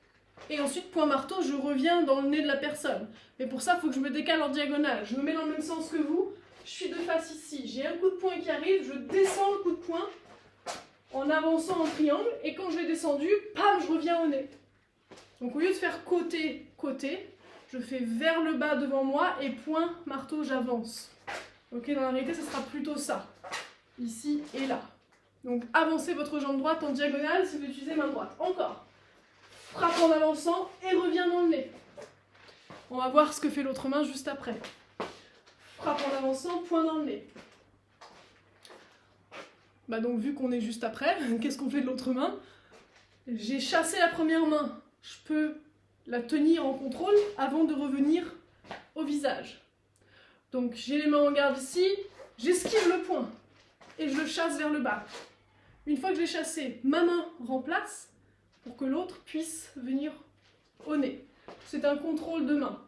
et ensuite point marteau, je reviens dans le nez de la personne. Mais pour ça, il faut que je me décale en diagonale. Je me mets dans le même sens que vous, je suis de face ici. J'ai un coup de poing qui arrive, je descends le coup de poing en avançant en triangle, et quand je l'ai descendu, pam, je reviens au nez. Donc au lieu de faire côté, côté, je fais vers le bas devant moi, et point marteau, j'avance. Ok, dans la réalité, ce sera plutôt ça. Ici et là. Donc avancez votre jambe droite en diagonale si vous utilisez main droite. Encore. Frappe en avançant et reviens dans le nez. On va voir ce que fait l'autre main juste après. Frappe en avançant, point dans le nez. Bah donc vu qu'on est juste après, qu'est-ce qu'on fait de l'autre main? J'ai chassé la première main. Je peux la tenir en contrôle avant de revenir au visage. Donc j'ai les mains en garde ici, j'esquive le poing. Et je le chasse vers le bas. Une fois que je l'ai chassé, ma main remplace pour que l'autre puisse venir au nez. C'est un contrôle de main.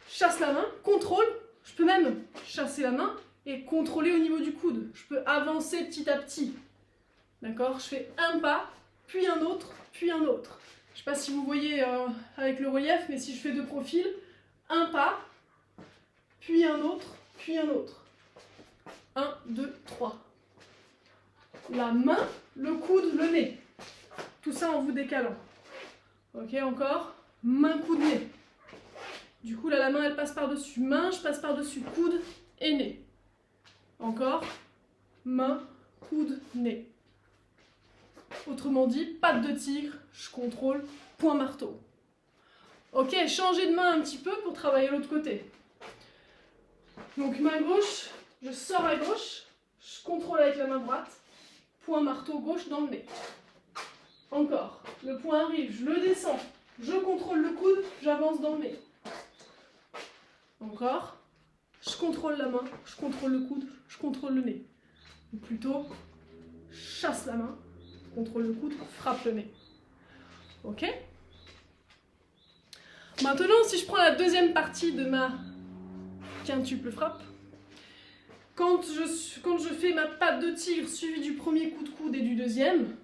Chasse la main, contrôle. Je peux même chasser la main et contrôler au niveau du coude. Je peux avancer petit à petit. D'accord? Je fais un pas, puis un autre, puis un autre. Je ne sais pas si vous voyez avec le relief, mais si je fais de profil, un pas, puis un autre, puis un autre. 1, 2, 3. La main, le coude, le nez. Tout ça en vous décalant. Ok, encore. Main, coude, nez. Du coup, là, la main, elle passe par-dessus main, je passe par-dessus coude et nez. Encore. Main, coude, nez. Autrement dit, patte de tigre, je contrôle, point marteau. Ok, changez de main un petit peu pour travailler l'autre côté. Donc, main gauche. Je sors à gauche, je contrôle avec la main droite, point marteau gauche dans le nez. Encore, le point arrive, je le descends, je contrôle le coude, j'avance dans le nez. Encore, je contrôle la main, je contrôle le coude, je contrôle le nez. Ou plutôt, chasse la main, contrôle le coude, frappe le nez. Ok? Maintenant, si je prends la deuxième partie de ma quintuple frappe, quand je fais ma patte de tigre suivie du premier coup de coude et du deuxième,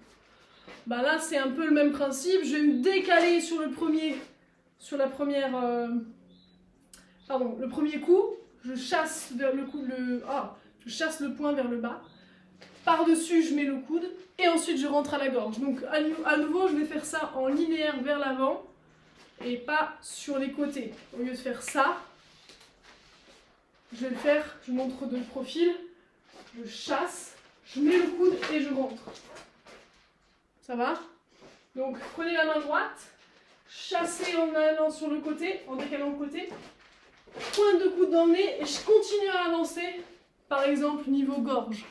bah là c'est un peu le même principe. Je vais me décaler sur le premier coup. Je chasse vers le coude, je chasse le poing vers le bas. Par-dessus, je mets le coude et ensuite je rentre à la gorge. Donc à nouveau, je vais faire ça en linéaire vers l'avant et pas sur les côtés. Au lieu de faire ça, je vais le faire, je montre de profil, je chasse, je mets le coude et je rentre. Ça va? Donc prenez la main droite, chassez en allant sur le côté, en décalant le côté, pointe de coude dans le nez et je continue à avancer, par exemple niveau gorge.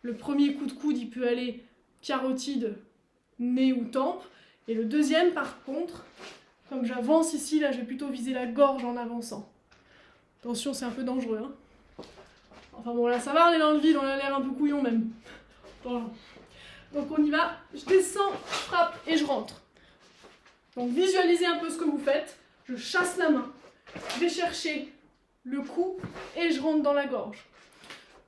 Le premier coup de coude, il peut aller carotide, nez ou tempe, et le deuxième par contre, Comme j'avance ici, là, je vais plutôt viser la gorge en avançant. Attention, c'est un peu dangereux. Hein. Enfin bon, là, ça va, on est dans le vide, on a l'air un peu couillon même. Voilà. Donc on y va. Je descends, je frappe et je rentre. Donc visualisez un peu ce que vous faites. Je chasse la main. Je vais chercher le cou et je rentre dans la gorge.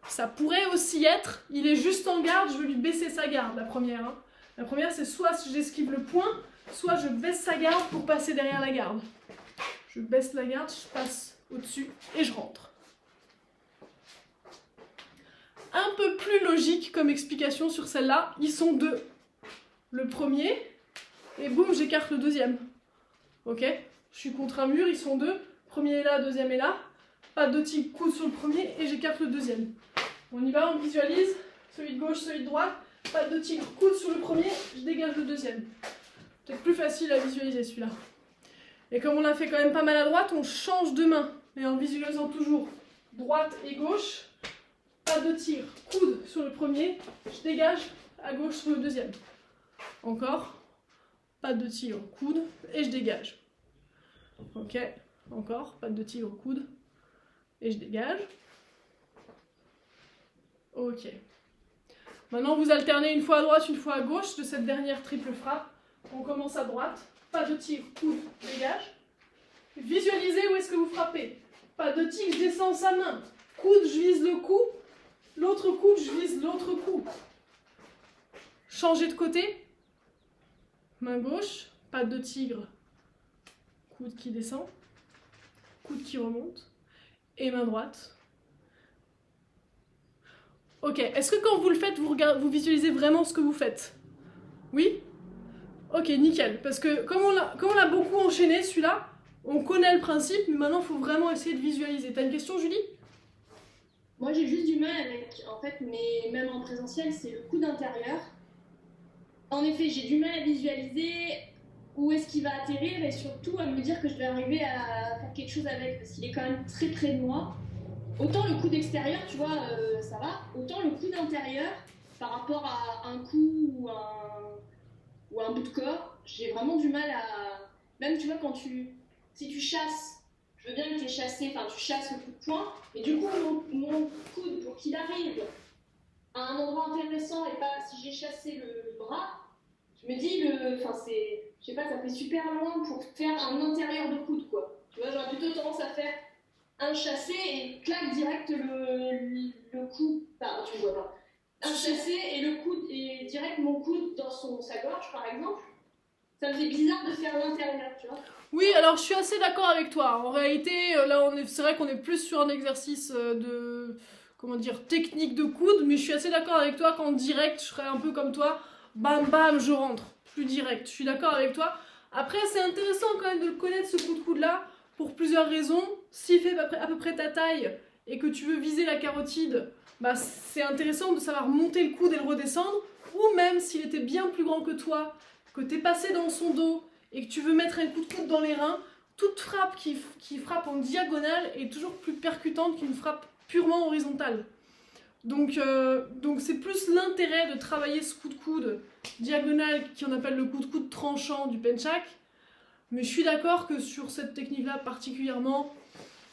Ça pourrait aussi être, il est juste en garde, je veux lui baisser sa garde, la première. Hein. La première, c'est soit j'esquive le point, soit je baisse sa garde pour passer derrière la garde. Je baisse la garde, je passe au-dessus et je rentre. Un peu plus logique comme explication sur celle-là, ils sont deux. Le premier, et boum, j'écarte le deuxième. Ok? Je suis contre un mur, ils sont deux. Premier est là, deuxième est là. Pas de tigre, coude sur le premier et j'écarte le deuxième. On y va, on visualise. Celui de gauche, celui de droite. Pas de tigre, coude sur le premier, je dégage le deuxième. Peut-être plus facile à visualiser celui-là. Et comme on l'a fait quand même pas mal à droite, on change de main. Mais en visualisant toujours droite et gauche. Pas de tigre, coude sur le premier, je dégage à gauche sur le deuxième. Encore. Pas de tigre, coude et je dégage. Ok, encore, pas de tigre, coude et je dégage. Ok. Maintenant vous alternez une fois à droite, une fois à gauche de cette dernière triple frappe. On commence à droite, pas de tigre, coude, dégage. Visualisez où est-ce que vous frappez. Pas de tigre, je descends sa main. Coude, je vise le cou. L'autre coude, je vise l'autre cou. Changez de côté. Main gauche, patte de tigre, coude qui descend, coude qui remonte, et main droite. Ok, est-ce que quand vous le faites, vous visualisez vraiment ce que vous faites? Oui? Ok, nickel, parce que comme on l'a beaucoup enchaîné, celui-là, on connaît le principe, mais maintenant il faut vraiment essayer de visualiser. T'as une question, Julie? Moi, j'ai juste du mal avec, en fait, mais même en présentiel, c'est le coude intérieur. En effet, j'ai du mal à visualiser où est-ce qu'il va atterrir et surtout à me dire que je vais arriver à faire quelque chose avec, parce qu'il est quand même très près de moi. Autant le coude extérieur, tu vois, ça va. Autant le coude intérieur, par rapport à un cou ou un bout de corps, j'ai vraiment du mal à... Même, tu vois, si tu chasses, je veux bien que tu aies chassé, enfin, tu chasses le coup de poing, et du coup, mon coude, pour qu'il arrive à un endroit intéressant et pas si j'ai chassé le bras, je me dis, je sais pas, ça fait super loin pour faire un intérieur de coude, quoi. Tu vois, j'aurais plutôt tendance à faire un chassé et claque direct le coude, enfin, tu vois pas. Un chassé et le coude, et direct mon coude dans sa gorge, par exemple. Ça me fait bizarre de faire l'intérieur, tu vois. Oui, alors je suis assez d'accord avec toi. En réalité, là, c'est vrai qu'on est plus sur un exercice de... comment dire, technique de coude, mais je suis assez d'accord avec toi qu'en direct, je serais un peu comme toi, bam bam, je rentre, plus direct, je suis d'accord avec toi. Après, c'est intéressant quand même de connaître ce coup de coude-là, pour plusieurs raisons. S'il fait à peu près ta taille, et que tu veux viser la carotide, bah, c'est intéressant de savoir monter le coude et le redescendre, ou même s'il était bien plus grand que toi, que t'es passé dans son dos, et que tu veux mettre un coup de coude dans les reins, toute frappe qui frappe en diagonale est toujours plus percutante qu'une frappe purement horizontale. Donc c'est plus l'intérêt de travailler ce coup de coude diagonal qu'on appelle le coup de coude tranchant du penchak. Mais je suis d'accord que sur cette technique-là particulièrement,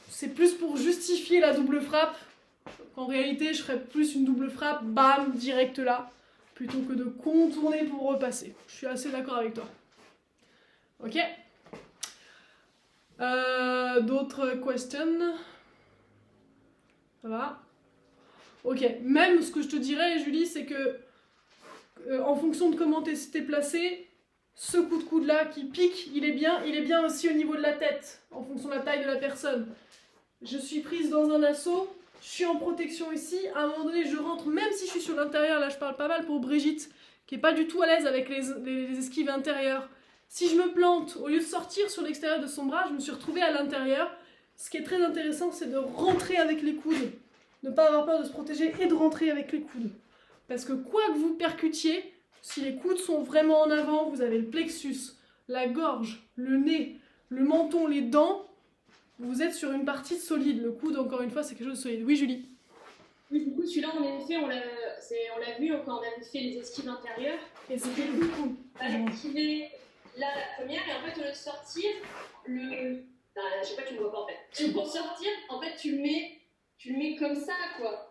c'est plus pour justifier la double frappe. En réalité, je ferais plus une double frappe, bam, direct là, plutôt que de contourner pour repasser. Je suis assez d'accord avec toi. Ok. D'autres questions? Ça va? Ok, même ce que je te dirais, Julie, c'est que en fonction de comment t'es placé, ce coup de coude là qui pique, il est bien aussi au niveau de la tête, en fonction de la taille de la personne. Je suis prise dans un assaut, je suis en protection ici, à un moment donné je rentre, même si je suis sur l'intérieur, là je parle pas mal pour Brigitte, qui est pas du tout à l'aise avec les esquives intérieures. Si je me plante, au lieu de sortir sur l'extérieur de son bras, je me suis retrouvée à l'intérieur. Ce qui est très intéressant, c'est de rentrer avec les coudes. Ne pas avoir peur de se protéger et de rentrer avec les coudes. Parce que quoi que vous percutiez, si les coudes sont vraiment en avant, vous avez le plexus, la gorge, le nez, le menton, les dents, vous êtes sur une partie solide. Le coude, encore une fois, c'est quelque chose de solide. Oui, Julie? Oui, du coup, celui-là, en effet, on l'a vu quand on avait fait les esquives intérieures. Et c'était beaucoup. Activer là, la première, et en fait, au lieu de sortir, je sais pas, tu me vois pas en fait. Pour sortir, en fait, tu le mets comme ça, quoi.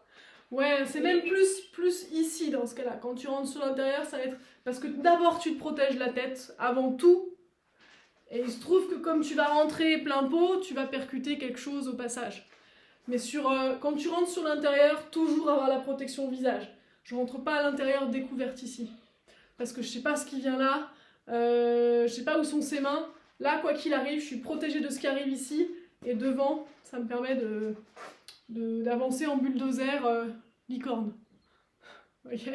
Ouais, c'est même plus ici dans ce cas-là. Quand tu rentres sur l'intérieur, ça va être... Parce que d'abord, tu te protèges la tête avant tout. Et il se trouve que comme tu vas rentrer plein pot, tu vas percuter quelque chose au passage. Mais quand tu rentres sur l'intérieur, toujours avoir la protection visage. Je rentre pas à l'intérieur découverte ici. Parce que je sais pas ce qui vient là. Je sais pas où sont ses mains. Là, quoi qu'il arrive, je suis protégée de ce qui arrive ici. Et devant, ça me permet d'avancer en bulldozer licorne. Ok.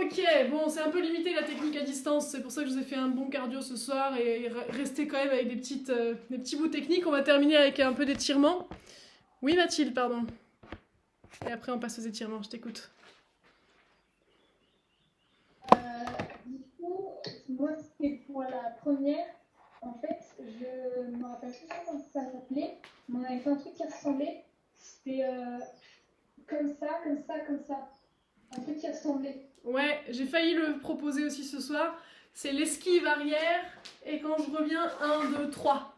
Ok, bon, c'est un peu limité la technique à distance. C'est pour ça que je vous ai fait un bon cardio ce soir. Et rester quand même avec des petits bouts techniques. On va terminer avec un peu d'étirement. Oui, Mathilde, pardon. Et après, on passe aux étirements. Je t'écoute. Du coup, moi, c'était pour la première. En fait, je me rappelle plus comment ça s'appelait, mais on avait fait un truc qui ressemblait. C'était comme ça. Un truc qui ressemblait. Ouais, j'ai failli le proposer aussi ce soir. C'est l'esquive arrière. Et quand je reviens, 1, 2, 3.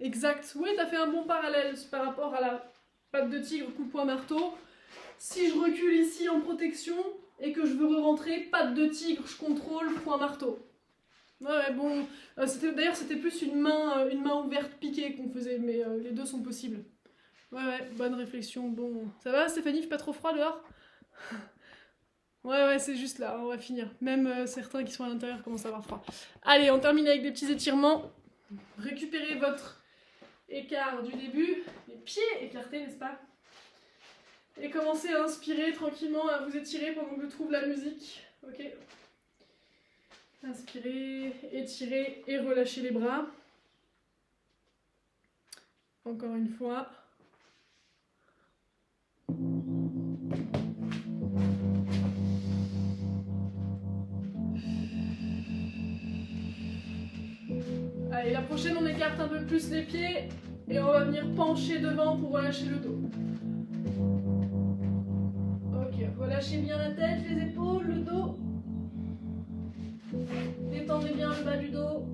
Exact. Oui, t'as fait un bon parallèle par rapport à la patte de tigre, coup de poing marteau. Si je recule ici en protection et que je veux re-rentrer, patte de tigre, je contrôle, poing marteau. Ouais, bon. D'ailleurs, c'était plus une main ouverte piquée qu'on faisait, mais les deux sont possibles. Ouais, bonne réflexion. Bon. Ça va, Stéphanie, il fait pas trop froid dehors? Ouais, c'est juste là, on va finir. Même certains qui sont à l'intérieur commencent à avoir froid. Allez, on termine avec des petits étirements. Récupérez votre écart du début, les pieds écartés, n'est-ce pas? Et commencez à inspirer tranquillement, à vous étirer pendant que je trouve la musique. Ok. Inspirez, étirez et relâchez les bras. Encore une fois. Allez, la prochaine, on écarte un peu plus les pieds et on va venir pencher devant pour relâcher le dos. Ok, relâchez bien la tête, les épaules, le dos. Détendez bien le bas du dos.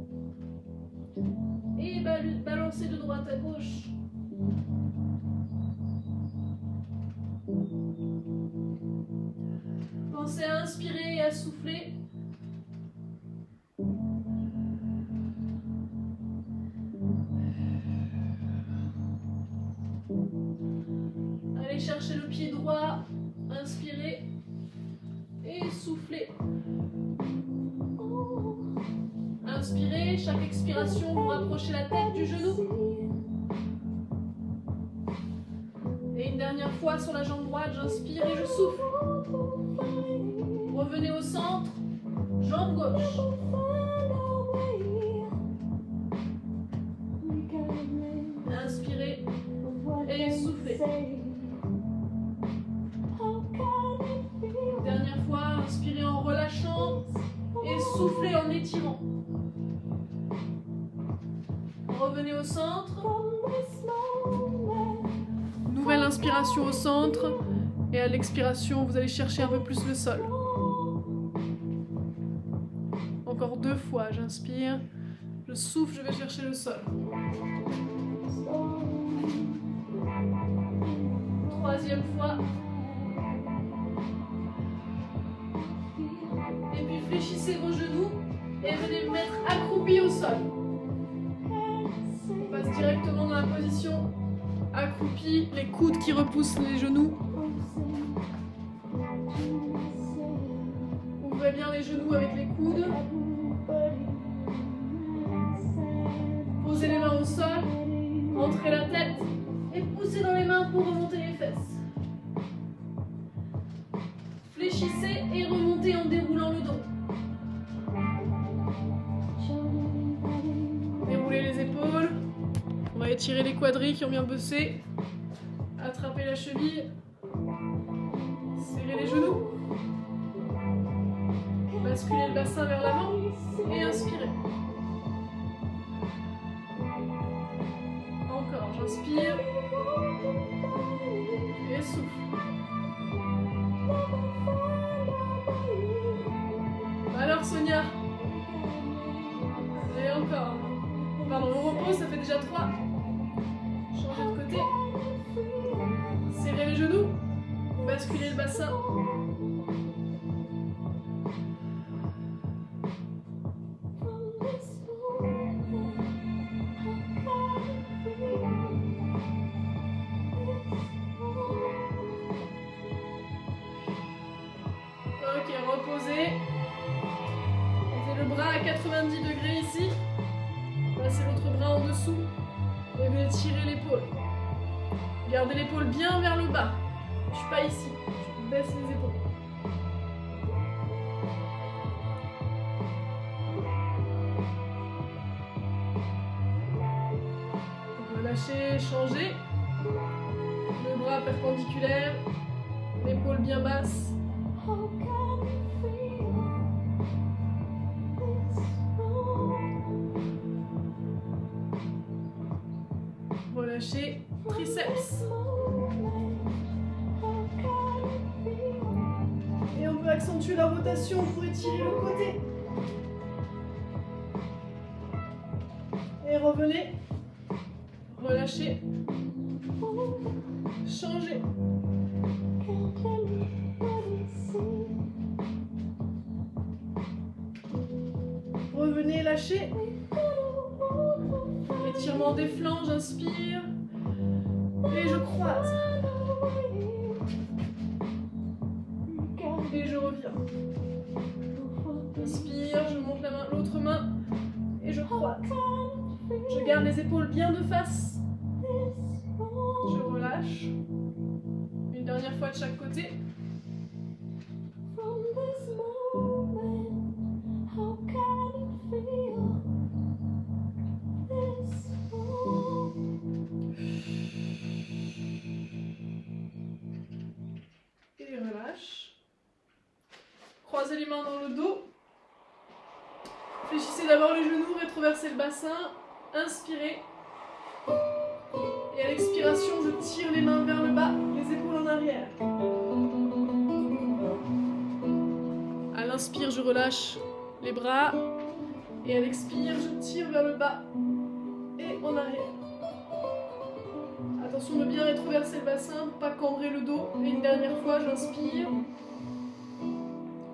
Et balancez de droite à gauche. Pensez à inspirer et à souffler. Allez chercher le pied droit, inspirez et soufflez. Inspirez, chaque expiration, vous rapprochez la tête du genou. Et une dernière fois sur la jambe droite, j'inspire et je souffle. Revenez au centre, jambe gauche. Inspirez et soufflez. Dernière fois, inspirez en relâchant et soufflez en étirant. Revenez au centre. Nouvelle inspiration au centre. Et à l'expiration, vous allez chercher un peu plus le sol. Encore 2 fois, j'inspire. Je souffle, je vais chercher le sol. 3e fois. Et puis fléchissez vos genoux et venez vous mettre accroupi au sol. On passe directement dans la position accroupi, les coudes qui repoussent les genoux. Ouvrez bien les genoux avec les coudes. Posez les mains au sol, rentrez la tête et poussez dans les mains pour remonter les fesses. Fléchissez et remontez en déroulant le dos. Déroulez les épaules. On va étirer les quadris qui ont bien bossé. Attrapez la cheville. Serrez les genoux. Basculez le bassin vers l'avant et inspirez. Encore, j'inspire et souffle. Alors Sonia, déjà 3. Changer de côté. Serrer les genoux. Basculer le bassin. Ok, reposez. Mettez le bras à 90 degrés ici. Passez l'autre bras en dessous. Et venez tirer l'épaule. Gardez l'épaule bien vers le bas. Je suis pas ici. Je baisse les épaules. Relâchez, changez. Le bras perpendiculaire. L'épaule bien basse. Relâchez, triceps. Et on peut accentuer la rotation pour étirer le côté. Et revenez. Relâchez. Changez. Revenez, lâchez. Étirement des flancs, j'inspire. Et je croise. Et je reviens. Inspire, je monte l'autre main. Et je croise. Je garde les épaules bien de face. Je relâche. Une dernière fois de chaque côté. Et relâche. Croisez les mains dans le dos. Fléchissez d'abord les genoux, rétroversez le bassin. Inspirez. Et à l'expiration, je tire les mains vers le bas, les épaules en arrière. À l'inspire, je relâche les bras. Et à l'expire, je tire vers le bas et en arrière. Attention de bien rétroverser le bassin pour ne pas cambrer le dos. Et une dernière fois, j'inspire.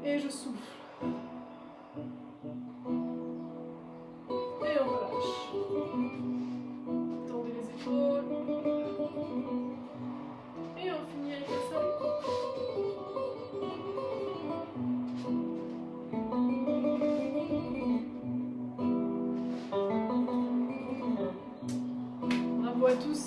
Et je souffle. Et on relâche. Tendez les épaules. Et on finit avec la salle. Bravo à tous.